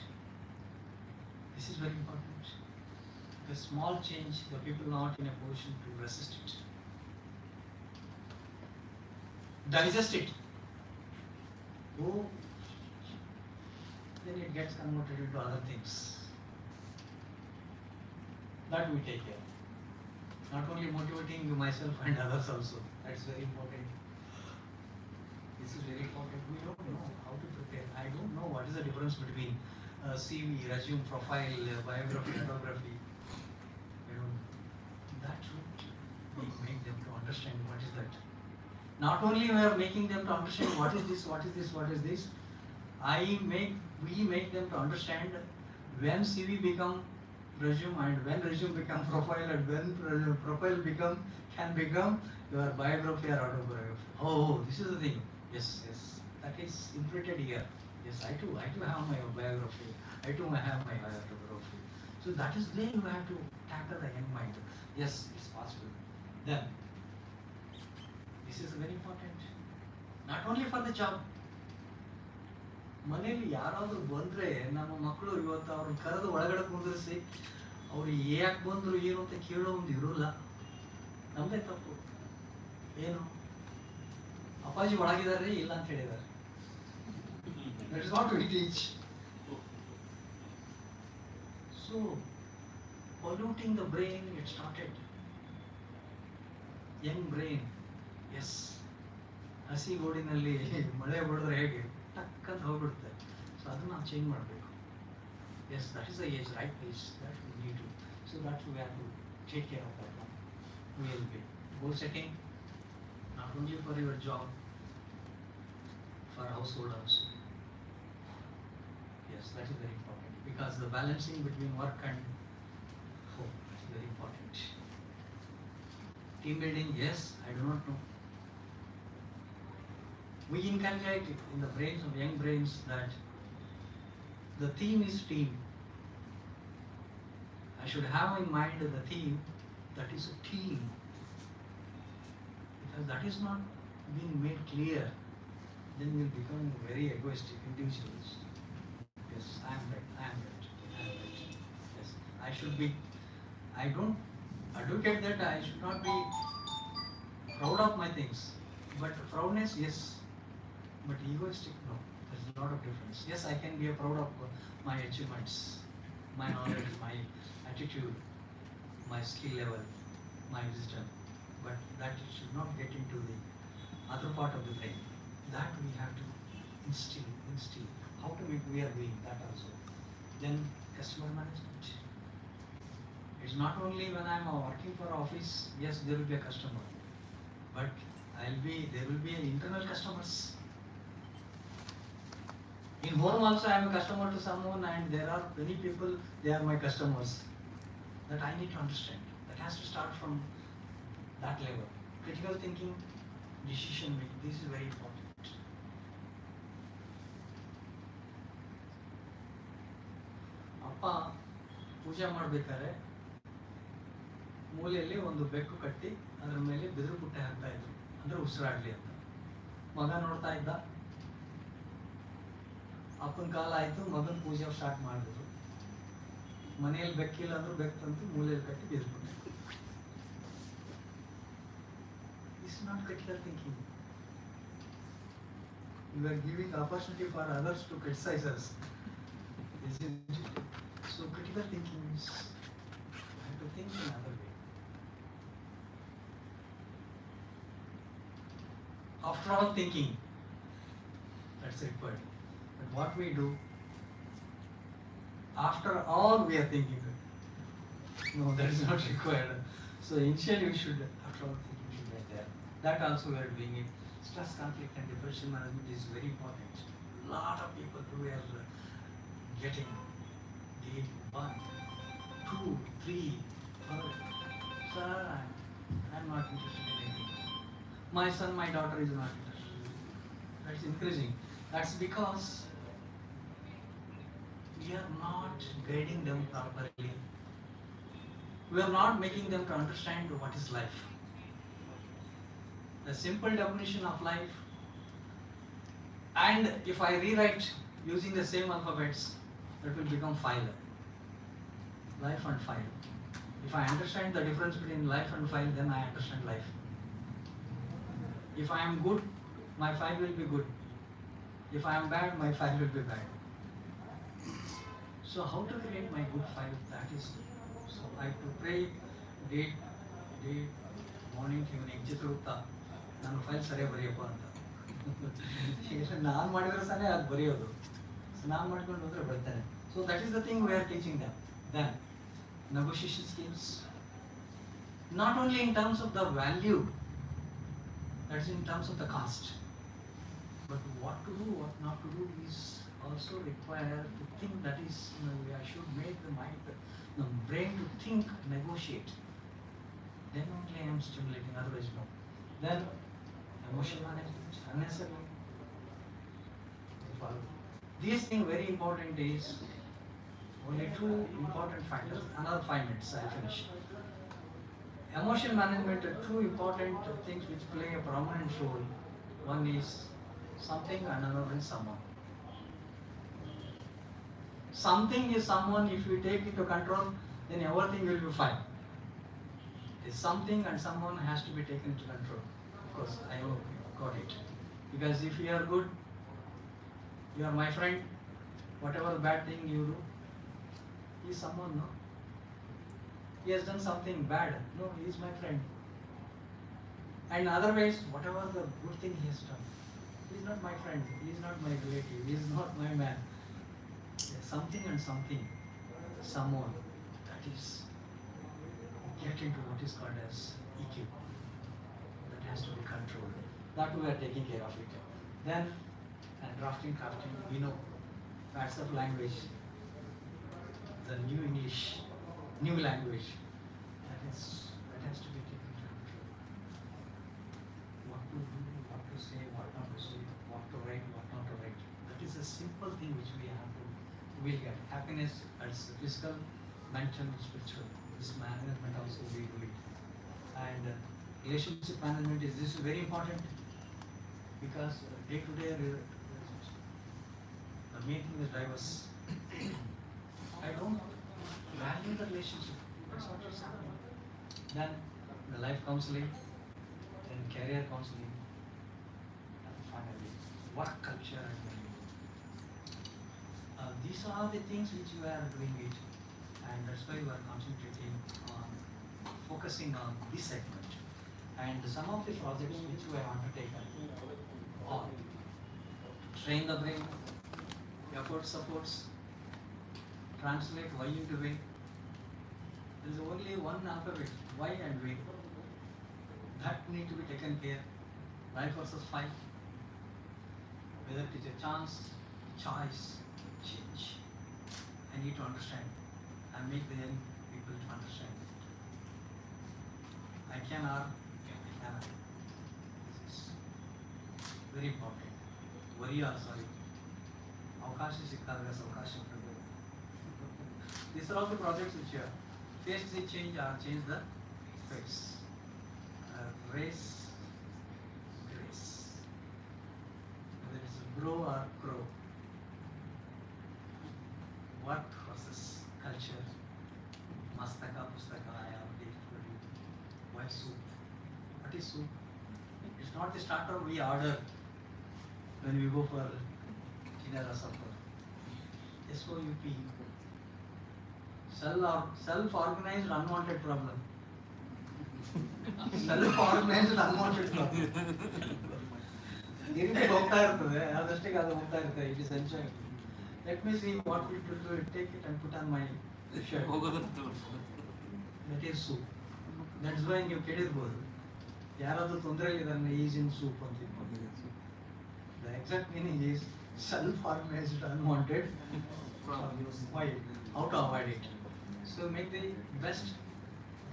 This is very important. The small change, the people are not in a position to resist it. Digest it. Oh, then it gets converted into other things. That we take care. Not only motivating myself and others also. That's very important. This is very important. We don't know how to prepare. I don't know what is the difference between CV, resume, profile, biography, autography. You know, that should make them to understand what is that. Not only we are making them to understand what is this, we make them to understand when CV become resume and when resume become profile and when profile can become your biography or autobiography. Oh, this is the thing. Yes, that is imprinted here. Yes, I too have my biography. I too have my autobiography. So that is there you have to tackle the young mind. Yes, it's possible. Then, this is very important. Not only for the job. ಮನೆಯಲ್ಲಿ ಯಾರಾದರೂ ಬಂದರೆ ನಮ್ಮ ಮಕ್ಕಳು ಇವತ್ತು ಅವ್ರನ್ನ ಕರೆದು ಒಳಗಡೆ ಕುಂದಿರಿಸಿ ಅವ್ರು ಯಾಕೆ ಬಂದರು ಏನು ಅಂತ ಕೇಳೋ ಒಂದು ಇರೋಲ್ಲ. ನಮ್ಮದೇ ತಪ್ಪು. ಏನು ಅಪ್ಪಾಜಿ ಒಳಗಿದ್ದಾರೆ ಇಲ್ಲ ಅಂತ ಹೇಳಿದ್ದಾರೆ. That is not we teach. So polluting the brain, it started. Young brain, yes. ಹಸಿ ಗೋಡಿನಲ್ಲಿ ಮಳೆ ಬಡಿದ್ರೆ ಹೇಗೆ ಟಕ್ಕಂತ ಹೋಗ್ಬಿಡುತ್ತೆ. ಸೊ ಅದನ್ನ ನಾವು ಚೇಂಜ್ ಮಾಡಬೇಕು. Yes, that is the age, right age that we need to. So that we have to take care of that one. We will be goal setting, not only for your job, for household also. Yes, that is very important because the balancing between work and home is very important. Team building, yes, I do not know. We inculcate in the brains of young brains that the theme is team. I should have in mind the theme that is a team. Because that is not being made clear, then we will become very egoistic individuals. Yes, I am right. Yes, I should be, I don't advocate that I should not be proud of my things. But proudness, yes. But egoistic, no. There's a lot of difference. Yes, I can be proud of my achievements, my knowledge, my attitude, my skill level, my wisdom. But that should not get into the other part of the brain. That we have to instill. How to make we are doing that also. Then customer management. It's not only when I'm working for office, yes, there will be a customer. But there will be internal customers. In home also I am a customer to someone and there are many people, they are my customers. That I need to understand. That has to start from that level. Critical thinking, decision making, this is very important. ಅಪ್ಪ ಪೂಜೆ ಮಾಡಬೇಕಾದ್ರೆ ಮೂಲೆಯಲ್ಲಿ ಒಂದು ಬೆಕ್ಕು ಕಟ್ಟಿ ಅದರ ಮೇಲೆ ಬೆದರು ಪುಟ್ಟೆ ಹಾಕ್ತಾ ಇದ್ರು ಅಂದ್ರೆ ಉಸಿರಾಡ್ಲಿ ಅಂತ. ಮಗ ನೋಡ್ತಾ ಇದ್ದ. ಅಪ್ಪನ ಕಾಲ ಆಯ್ತು, ಮಗನ ಪೂಜೆ ಸ್ಟಾರ್ಟ್ ಮಾಡಿದ್ರು. ಮನೆಯಲ್ಲಿ ಬೆಕ್ಕಿಲ್ಲ ಅಂದ್ರೂ ಬೆಕ್ಕಂತೂ ಮೂಲೆಯಲ್ಲಿ ಕಟ್ಟಿ ಬೇರ್ಬಿಟ್ಟೆ. It's not critical thinking. You are giving opportunity for others to criticize us, isn't it? So critical thinking is I have to think in another way. After all thinking, that's required. But what we do, after all we are thinking, no, that is not required. So initially we should, after all thinking should be there. That also we are doing it. Stress, conflict and depression management is very important. Lot of people who are getting grade 1, 2, 3, 4. Sir, I'm not interested in anything. My son, my daughter is not interested. That's increasing. That's because we are not guiding them properly. We are not making them to understand what is life. The simple definition of life, and if I rewrite using the same alphabets, that will become file. Life and file. If I understand the difference between life and file, then I understand life. If I am good, my file will be good. If I am bad, my file will be bad. So how to create my good file? That is, so I have to pray day, morning, evening, Chitragupta ನನ್ನ file ಸರಿಯಾಗಿ ಬರೆಯಪ್ಪ ಅಂತ. ಈಗ ನಾನು ಮಾಡಿದ್ರೆ ಸನೇ ಅದು ಬರೆಯೋದು. So ನಾನು ಮಾಡ್ಕೊಂಡು ಹೋದ್ರೆ ಬರ್ತೇನೆ. So that is the thing we are teaching dum. Then negotiation skills, not only in terms of the value, that's in terms of the cost, but what to do, what not to do is also required to think. That is, I should make the mind, the brain to think, negotiate. Then only I am stimulating, otherwise no. Then emotional management, unnecessary. These things very important is only two important factors. Another 5 minutes, I'll finish. Emotional management are two important things which play a prominent role. One is something and another is someone. Something is someone, if you take it to control, then everything will be fine. It's something and someone has to be taken into control. Of course, I hope you got it. Because if you are good, you are my friend, whatever bad thing you do, he is someone, no? He has done something bad, no, he is my friend. And otherwise, whatever the good thing he has done, he is not my friend, he is not my relative, he is not my man. Something and something, someone, that is, get into what is called as EQ. That has to be controlled. That we are taking care of it. Then, and drafting, crafting, we know, that's of language, the new English, new language, that has to be taken into control. What to do, what to say, what not to say, what to write, what not to write. That is a simple thing which we have to, will get. Happiness as physical, mental, spiritual. This management also we do it. And relationship management is this is very important because day to day the main thing is diverse. I don't value the relationship. That's what is happening. Then the life counseling, then career counseling, and finally work culture and value. These are the things which we are doing it, and that's why we are concentrating on focusing on this segment. And some of the projects which we have undertaken are train the brain, effort supports, translate why into way. There is only one alphabet, why and way. That need to be taken care. Life versus fight. Whether it is a chance, choice, change. I need to understand and make the young people to understand. I can or cannot. This is very important. Worry or sorry. ಅವಕಾಶ ಸಿಕ್ಕಾಗ ಅವಕಾಶ ಕೊಡಬೇಕು. These are all the projects which are face the change or change the face. Race, grace. Whether it's grow or grow. Work versus culture, is soup. It's not the starter we order when we go for dinner or supper. SOUP. Self-organized unwanted problem. Self-organized unwanted problem. It is enjoying. Let me see what we will do. Take it and put on my shirt. That is soup. That's why you get it good. ಯಾರಾದ್ರೂ ತೊಂದರೆ ಇಲ್ಲದನ್ನ is in soup ಅಂತ the exact meaning is self-organized unwanted why how to avoid it, so make the best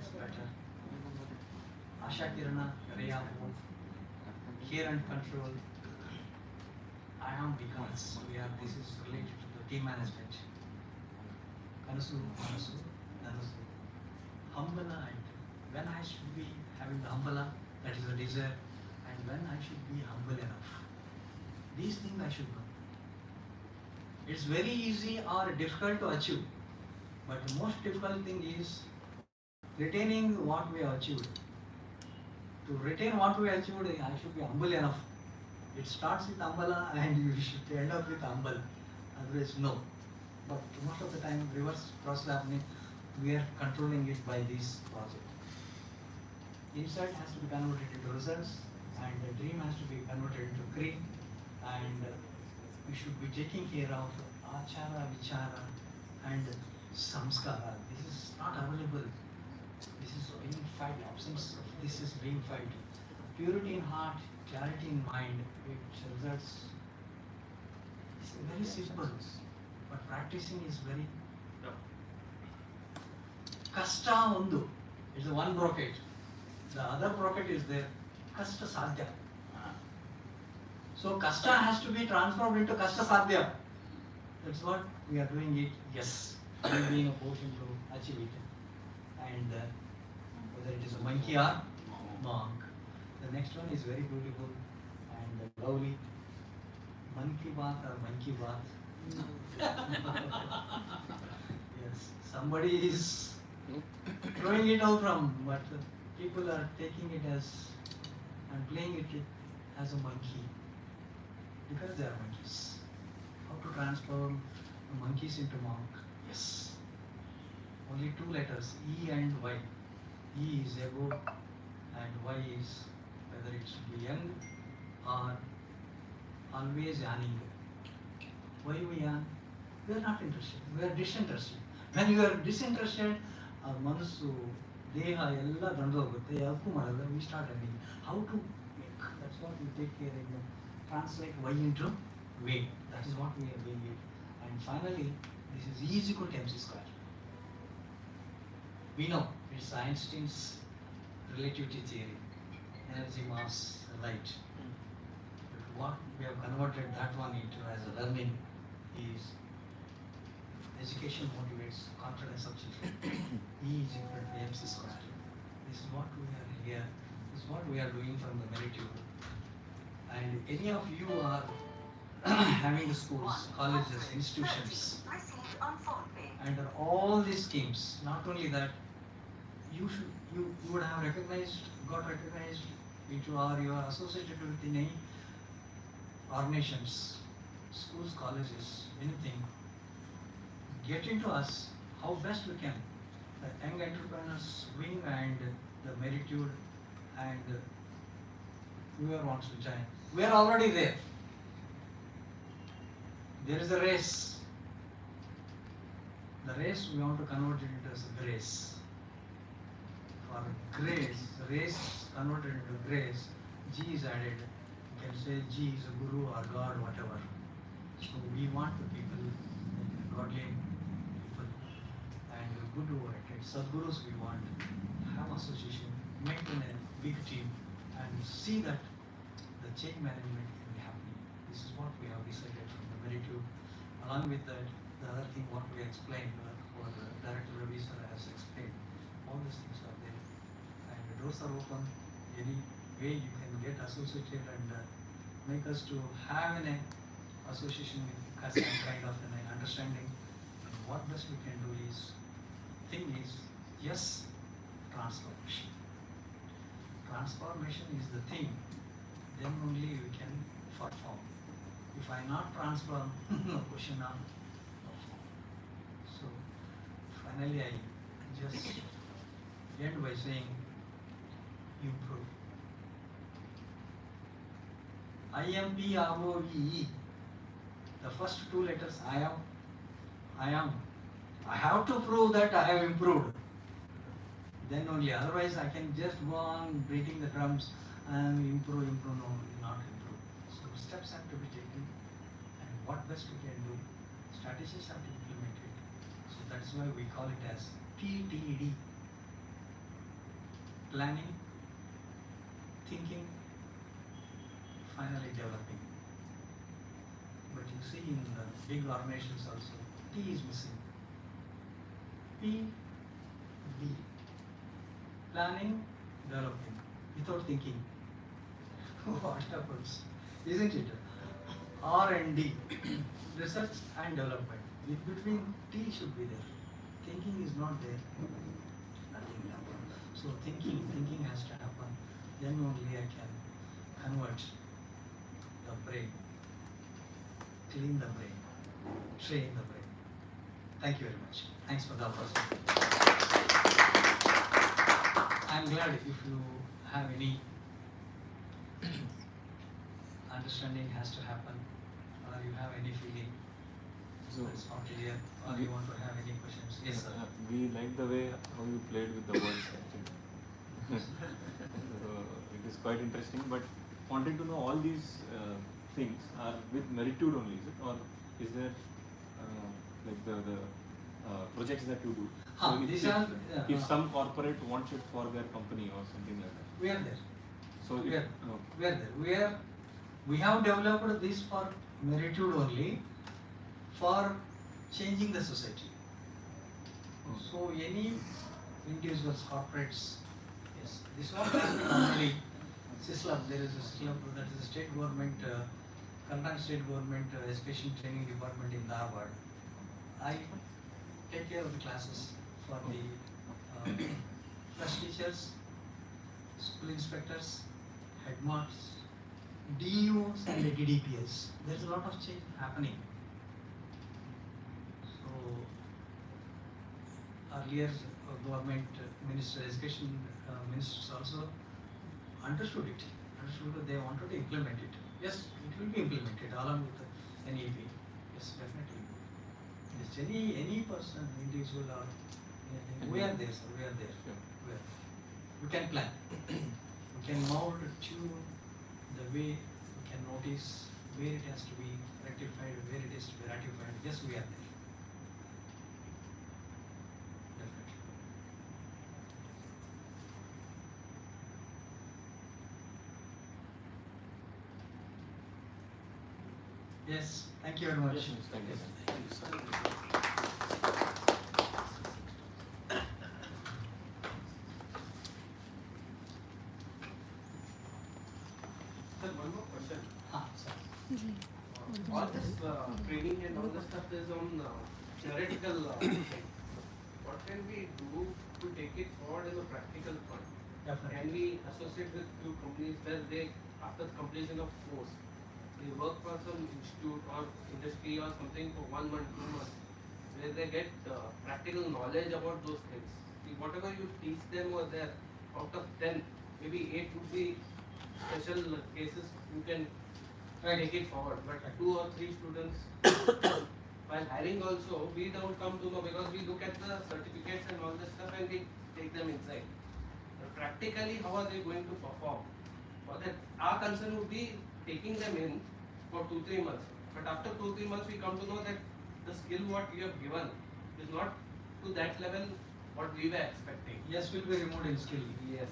is better. Asha Kirana, Reyapu, care and control. I am because we are, this is related to the team management. Kanasu, Nanasu. Humbala, and when I should be having the humbala, that is the desire, and when I should be humble enough. These things I should know. It's very easy or difficult to achieve, but the most difficult thing is retaining what we have achieved. To retain what we achieved, I should be humble enough. It starts with humbala and you should end up with humble. Otherwise, no. But most of the time, reverse process happening, we are controlling it by this project. Insight has to be converted into results, and the dream has to be converted into cream, and we should be taking care of achara, vichara, and samskara. This is not available. This is being fight. Absence of this is being fight. Purity in heart, clarity in mind, it results. It's very simple, but practicing is very. Kasta undu. It's the one bracket. The other bracket is there. Kasta sadhya. So kasta has to be transformed into kasta sadhya. That's what we are doing it. Yes, we are being a portion to achieve it. And whether it is a monkey or monk. The next one is very beautiful and lovely. Monkey bath or monkey bath. Yes, somebody is throwing it out from, but people are taking it as and playing it as a monkey because they are monkeys. How to transform monkeys into monk? Yes, only two letters, E and Y. E is ego and Y is whether it should be young or always yearning. Why we yearn? We are not interested. We are disinterested. When you are disinterested, our manasu, deha, ella dandogutte, yadku madalla, we start running. How to make? That's what we take care of. Translate Y into way. That is what we are doing it. And finally, this is E is equal to mc square. We know it's Einstein's relativity theory, energy, mass, light. But what we have converted that one into as a learning is education motivates confidence of children. E is equal to mc square. This is what we are here. This is what we are doing from the Meritube. And any of you are having schools, colleges, institutions, under all these schemes. Not only that, you would have got recognized into, or you are associated with any organizations, schools, colleges, anything. Get into us how best we can. The Young Entrepreneurs Wing and the Meritube and whoever wants to join. We are already there. There is a race. The race we want to convert it into as a grace. For grace, race converted into grace, G is added. You can say G is a guru or God, whatever. So we want the people, godly people, and good oriented Sadgurus we want. Have association, maintain a big team, and see that the change management can be happening. This is what we have decided from the Meritube. Along with that, the other thing what we explained, or the Director Ravi sir has explained, all these things are there. And the doors are open. Any way you can get associated and make us to have an association with us and kind of an understanding. And what best we can do is, thing is, yes, transformation. transformation is the thing, then only we can perform. If I not transform, no question on perform. So finally I just end by saying improve. IMPROVE, the first two letters I am. I have to prove that I have improved. Then only, otherwise I can just go on beating the drums and improve, no, not improve. So steps have to be taken, and what best we can do, strategies have to be implemented. So that's why we call it as PTD. Planning, thinking, finally developing. But you see in the big organizations also, T is missing. P, D. Planning, developing, without thinking. What happens? Isn't it? R&D, research and development. In between, T should be there. Thinking is not there. Nothing will happen. So thinking has to happen. Then only I can convert the brain, clean the brain, train the brain. Thank you very much. Thanks for the opportunity. I'm glad if you have any understanding has to happen, or you have any feeling So, that's not clear, or you want to have any questions. Yes, sir. we like the way how you played with the words actually. So, it is quite interesting, but wanting to know all these things are with Meritude only, is it? Or is there like the projects that you do? Huh, So these if, are, if some corporate wants it for their company or something like that. We are there. So We are, okay. we are there. We have developed this for Meritude only, for changing the society. So any individuals, corporates, yes, this one can be normally SISLAB. There is a SISLAB, that is a state government, Karnatak state government education training department in Dharwad. I take care of the classes for the class teachers, school inspectors, headmasters, DEOs and the DDPS. There is a lot of change happening. So earlier government minister, education ministers also understood it. Understood they wanted to implement it. Yes, it will be implemented along with the NEP. Yes, definitely. Yes, any person, individual or anything, we are there, sir. We are there. Sure. We are. We can plan. We can mold, tune the way we can notice where it has to be rectified, where it is to be ratified. Yes, we are there. Definitely. Yes, thank you very much. Yes, thank you. Sir, one more question. Sir. All this training and all this stuff is on theoretical thing. What can we do to take it forward in a practical point? Definitely. Can we associate with few companies where they, after the completion of course, they work for some institute or industry or something for 1 month, 2 months, where they get practical knowledge about those things. See, whatever you teach them over there, out of 10, maybe 8 would be special cases you can take it forward. But 2 or 3 students, while hiring also, we don't come to know because we look at the certificates and all this stuff and we take them inside. But practically, how are they going to perform? For that, our concern would be taking them in for 2-3 months. But after 2-3 months, we come to know that the skill what you have given is not to that level what we were expecting. Yes, will be removed in skill. Yes.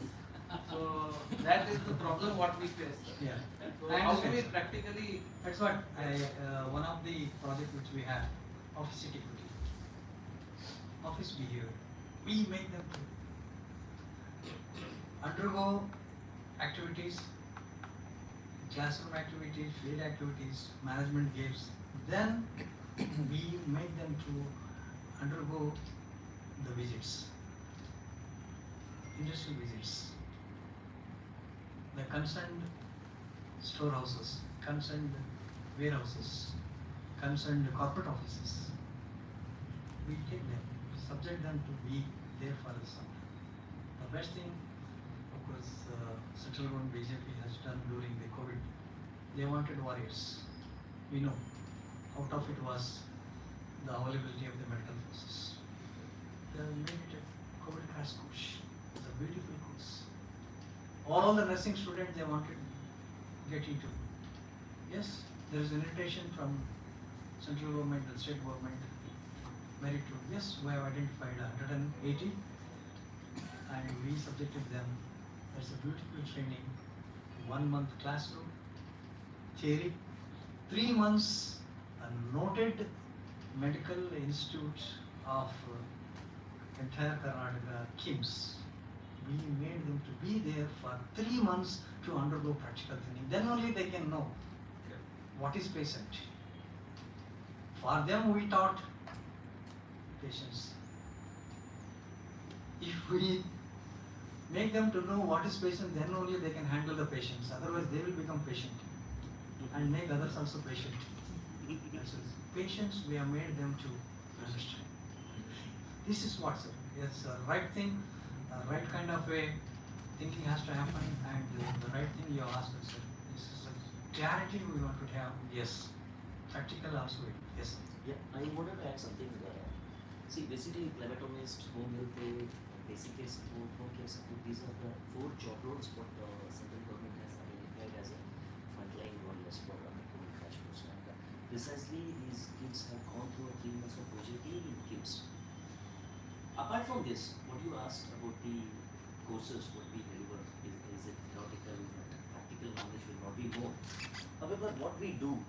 So that is the problem what we face. Yeah. So I how do we understand. practically? That's what one of the project which we have, office etiquette, office behavior. We make them undergo activities, classroom activities, field activities, management gives. Then we make them to undergo the visits, industrial visits. concerned storehouses, concerned warehouses, concerned corporate offices. We take them, subject them to be there for us. The best thing, of course, central government BJP has done during the COVID, they wanted warriors. We know out of it was the availability of the medical forces. They made it a COVID crash course. It's a beautiful course. All the nursing students they wanted to get into. Yes, there is an invitation from central government and state government. Very true. Yes, we have identified 180 and we subjected them. That's a beautiful training. 1 month classroom, theory, 3 months a noted medical institute of entire Karnataka, KIMS. We made them to be there for 3 months to undergo practical training. Then only they can know what is patient. For them we taught patients. If we make them to know what is patient, then only they can handle the patients. Otherwise they will become patient and make others also patient. Patients, we have made them to understand. This is what's it's the right thing, right kind of way thinking has to happen, and the right thing you asked us. This is a clarity we want to have. Yes, practical also. Yes. Yeah, I wanted to add something. See, basically, phlebotomist, home health aide, basic care support, home care support, these are the 4 job roles what central government has identified as a frontline roles for COVID crash course. And precisely, these kids have gone through a 3 months of project in KIMS. Apart from this, what you asked about the courses, what we deliver, is it theoretical, practical knowledge will not be more. However, what we do,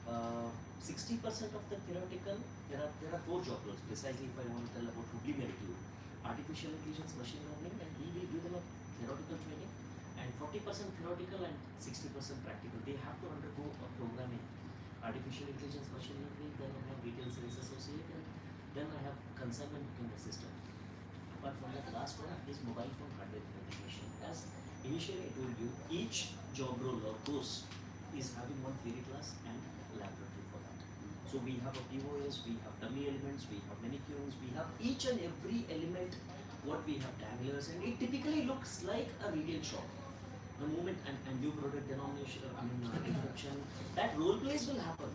60% of the theoretical, there are 4 job roles. Precisely, if I want to tell about Hubballi Meritube, artificial intelligence, machine learning, and we will give them a theoretical training, and 40% theoretical and 60% practical. They have to undergo a programming, artificial intelligence, machine learning. Then I have retail sales associate, and then I have consignment booking assistant. Apart from that, last one is mobile phone hardware verification. As initially I told you, each job role or course is having one theory class and laboratory for that. So we have a POS, we have dummy elements, we have mannequins, we have each and every element. What we have danglers, and it typically looks like a retail shop. The moment and new product denomination, introduction, that role plays will happen.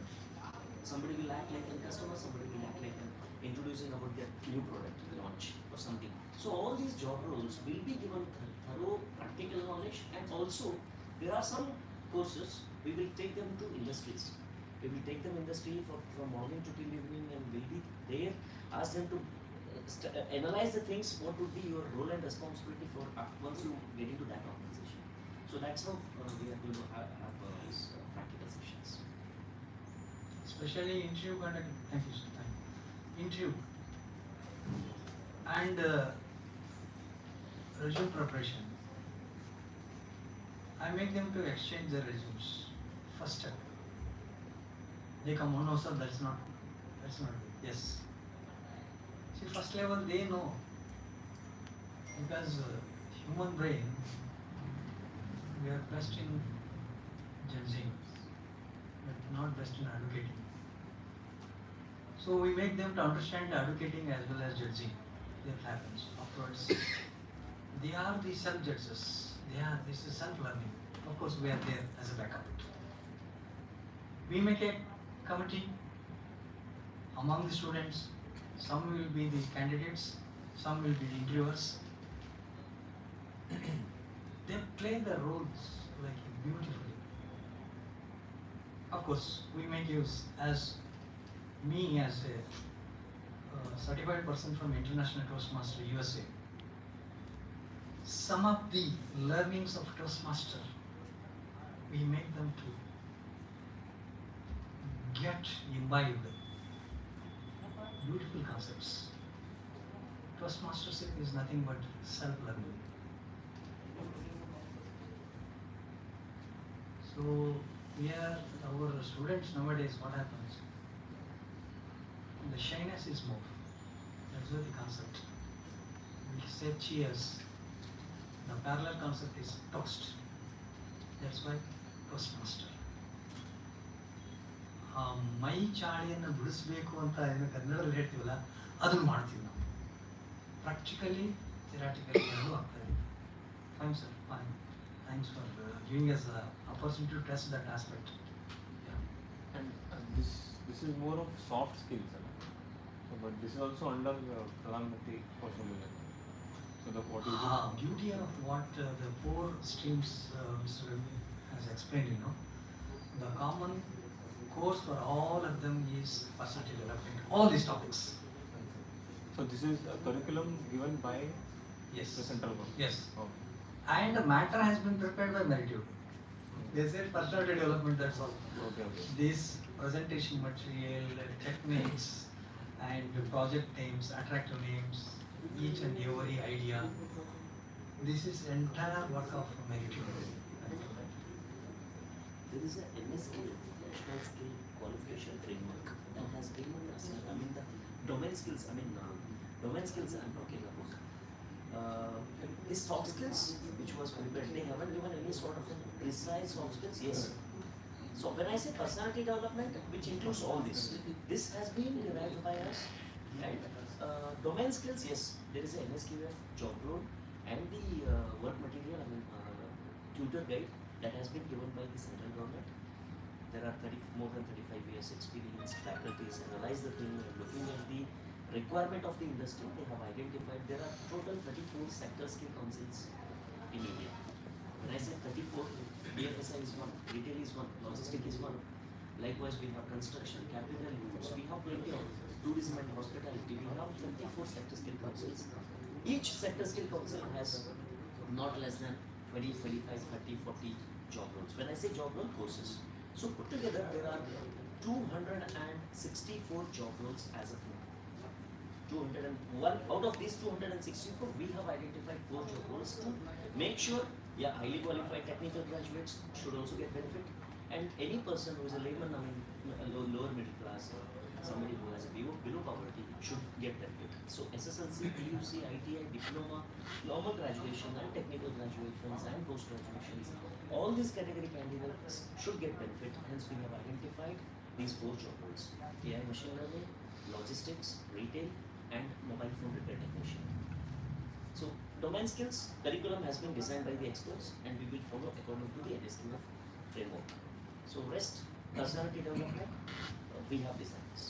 Somebody will act like a customer, somebody will act like introducing about their new product launch or something. So all these job roles will be given thorough practical knowledge, and also there are some courses we will take them to industries. We will take them industry from morning to till evening, and will be there, ask them to analyze the things, what would be your role and responsibility for once you get into that organization. So that's how we are going to have these practical sessions. Especially interview conduct. Thank you, sir. Thank you. Interview and resume preparation. I make them to exchange their resumes. First step. They come, oh no sir, that's not good. Yes. See, first level they know, because human brain, we are best in judging, but not best in advocating. So we make them to understand advocating as well as judging. That happens afterwards. They are the self-judges. This is self-learning. Of course, we are there as a backup. We make a committee among the students. Some will be the candidates, some will be the interviewers. They play the roles like beautifully. Of course, we make use, as me as a certified person from International Toastmaster USA. Some of the learnings of Toastmaster, we make them to get imbibed. Beautiful concepts. Toastmastership is nothing but self-learning. So our students nowadays, what happens? The shyness is more. That's what the concept. We say cheers. The parallel concept is toast. That's why Toastmaster. ಮೈ ಚಾಳಿಯನ್ನು ಬಿಡಿಸ್ಬೇಕು ಅಂತ ಏನು ಕನ್ನಡದಲ್ಲಿ ಹೇಳ್ತೀವಲ್ಲ ಅದನ್ನು ಮಾಡ್ತೀವಿ ನಾವು. Practically ಥಿಯರಾಟಿಕಲಿ ಎರಡೂ ಆಗ್ತಾ ಇದೆ. Fine sir, fine. Thanks for giving us the opportunity to test that aspect. Yeah. And this is more of soft skills, so, but this is also under Pradhan Mantri portfolio. So the what you do. Beauty of what the four streams Mr. Ravi has explained, the common course for all of them is personality development, all these topics. So this is a curriculum given by Yes. the central government. Yes. Okay. And the matter has been prepared by Meritude. They said personality development, that's all. Okay. This presentation material, techniques, and project names, attractive names, each and every idea. This is entire work of Meritude. There is a NSK, National Skill Qualification Framework, that has been, the domain skills, domain skills I'm talking about. The soft skills, which was prepared, they haven't given any sort of precise soft skills, yes. So when I say personality development, which includes all this has been derived by us. And domain skills, yes, there is a NSQF job role and the work material, tutor guide that has been given by the central government. There are more than 35 years experience, faculties analyze the thing, looking at the requirement of the industry. They have identified there are total 34 sector skill councils in India. When I say 34, BFSI is one, retail is one, logistics is one. Likewise, we have construction, capital goods, we have plenty of tourism and hospitality. We have 24 sector skill councils. Each sector skill council has not less than 20, 25, 30, 40 job roles. When I say job role, courses. So put together, there are 264 job roles as of now. 201 out of these 264, we have identified 4 job roles to make sure, highly qualified technical graduates should also get benefit, and any person who is a layman, lower middle class, somebody who has a below poverty should get benefit. So SSLC, PUC, ITI, diploma, normal graduation and technical graduations and post graduations, all these category candidates should get benefit. Hence we have identified these 4 job roles: AI machine learning, logistics, retail, and mobile phone repair technician. So domain skills curriculum has been designed by the experts, and we will follow according to the NSQF framework. So rest, personality development, we have designed this.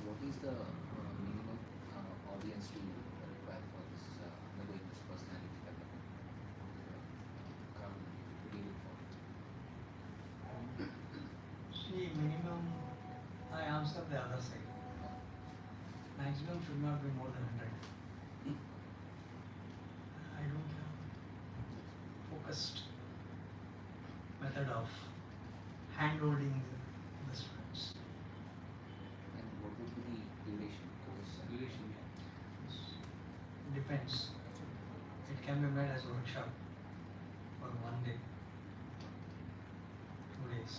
What is the minimum audience to require for this undergoing this personality development? Crowd to be look for. See, minimum, I answer the other side. Maximum should not be more than 100. I don't have focused method of hand-holding the students. And what would be the duration? Duration. Depends. It can be made as a workshop for 1 day, 2 days,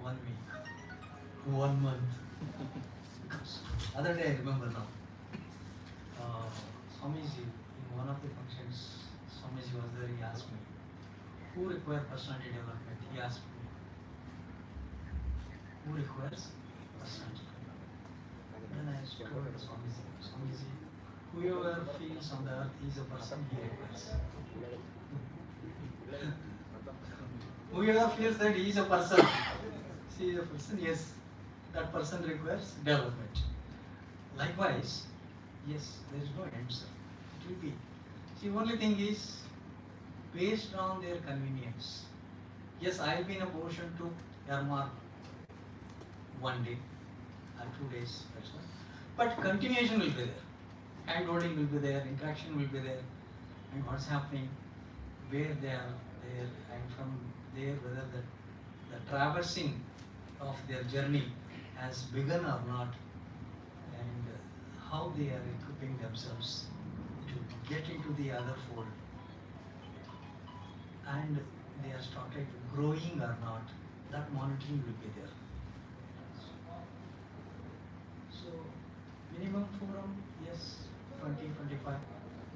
1 week, 1 month. Other day I remember now. Swamiji, in one of the functions, Swamiji was there, he asked me, who requires personality development? He asked me, who requires personality development? Then I told Swamiji, whoever feels on the earth is a person he requires. Whoever feels that he is a person, she is a person, yes, that person requires development. Likewise, yes, there is no answer. It will be. See, only thing is based on their convenience. Yes, I will be in a position to earmark 1 day or 2 days, that's all. But continuation will be there. Hand holding will be there, interaction will be there, and what's happening, where they are there, and from there whether the traversing of their journey has begun or not, and how they are equipping themselves to get into the other fold, and they are started growing or not, that monitoring will be there. So require,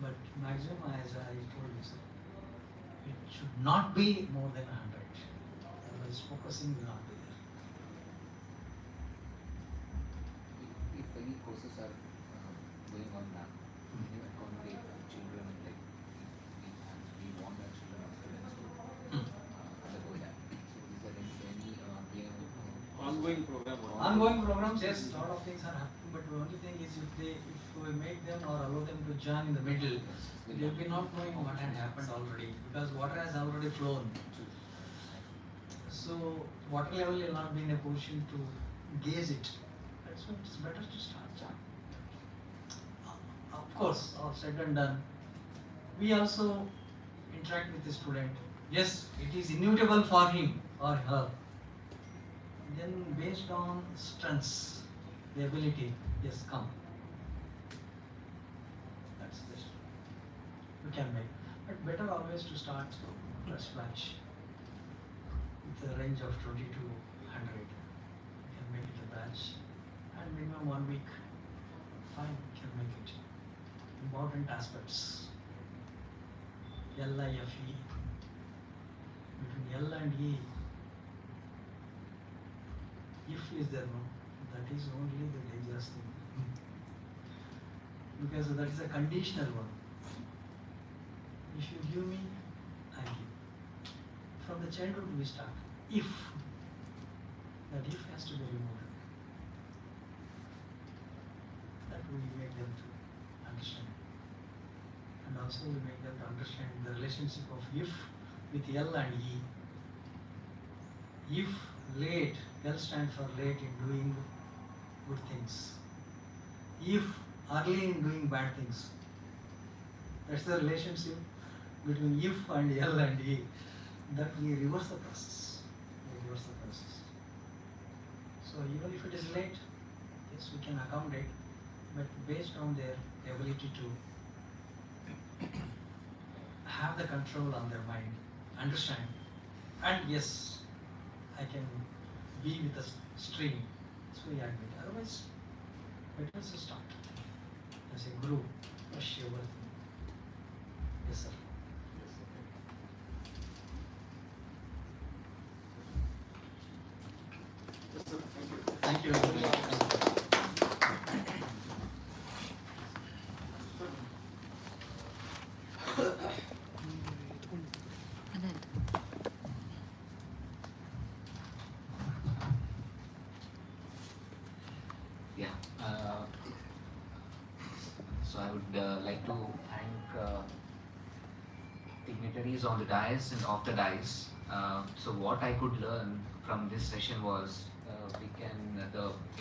but maximum, as I told you, sir, it should not be more than 100. Otherwise, focusing will not be there. If any courses are going on now, can you accommodate children, like we want our children or students to undergo that? So is there any Ongoing program. Ongoing programs, yes, lot of things are happening, but the only thing is if we make them or allow them to join in the middle, they will be not knowing what had happened already, because water has already flown. So water level will not be in a position to gauge it. That's why it's better to start. Of course, all said and done, we also interact with the student. Yes, it is inevitable for him or her. Then based on strengths, the ability, yes, come. That's this. We can make. But better always to start fresh batch with a range of 20 to 100. We can make it a batch. And minimum 1 week, fine, we can make it. Important aspects. LIFE. Between L and E, if is there, no, that is only the dangerous thing. Because that is a conditional one. If you give me, I give. From the childhood we start. If, that if has to be removed. That we make them to understand. And also we make them to understand the relationship of if with L and E. If late, L stands for late in doing good things. If early in doing bad things. That's the relationship between if and L and E. That we reverse the process. We reverse the process. So even if it is late, yes, we can accommodate, but based on their ability to have the control on their mind, understand, and yes, I can be with the stream. So we admit. Otherwise, better to start as a group, push everything. Yes, sir. Thank you. Thank you. Yeah. So I would like to thank dignitaries on the dais and off the dais. So what I could learn from this session was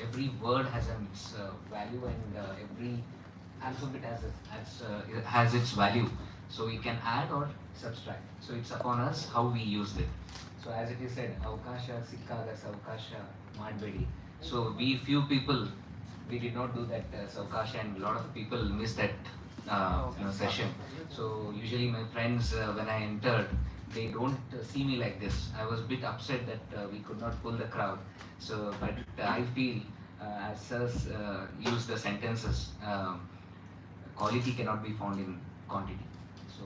every word has its value, and every alphabet has its value. So we can add or subtract. So it's upon us how we use it. So as it is said, avakasha sikkaga savakasha madbedi. So we few people, we did not do that savakasha, and a lot of people missed that session. So usually my friends, when I entered, they don't see me like this. I was a bit upset that we could not pull the crowd. So, but I feel as sirs use the sentences, quality cannot be found in quantity. So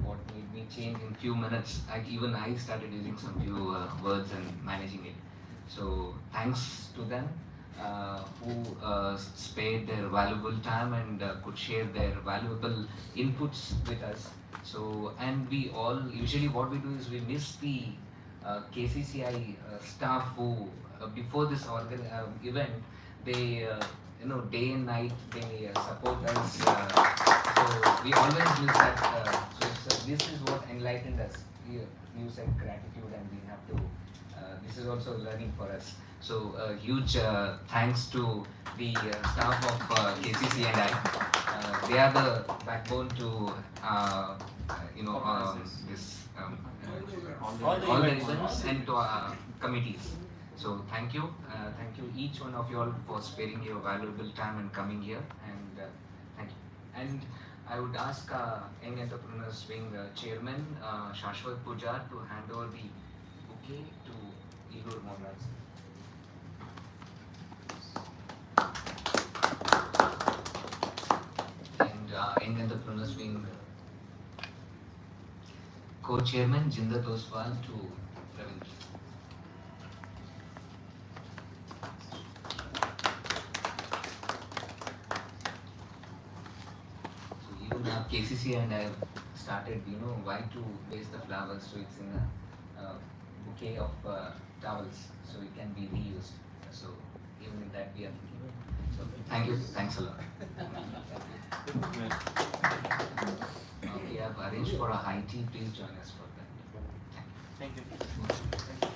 what made me change in few minutes, even I started using some few words and managing it. So thanks to them who spared their valuable time and could share their valuable inputs with us. So, and we all, usually what we do is we miss the KCCI staff who before this event, they day and night they support us. So we always miss that. So this is what enlightened us. You said gratitude, and we have to. This is also learning for us. So huge thanks to the staff of KCC and I. They are the backbone to this all the events and to committees. So thank you each one of you all for sparing your valuable time and coming here, and thank you. And I would ask Young Entrepreneurs Wing Chairman Shashwat Pujar to hand over the bouquet to Igor Mohanraj. And Young has been co-chairman Jinder Doswal to Ravindra. So even KCC and I have started, why to waste the flowers? So it's in a bouquet of towels, so it can be reused. So even with that we are thinking. So thank you, thanks a lot. We have arranged for a high tea. Please join us for that. Thank you. Thank you.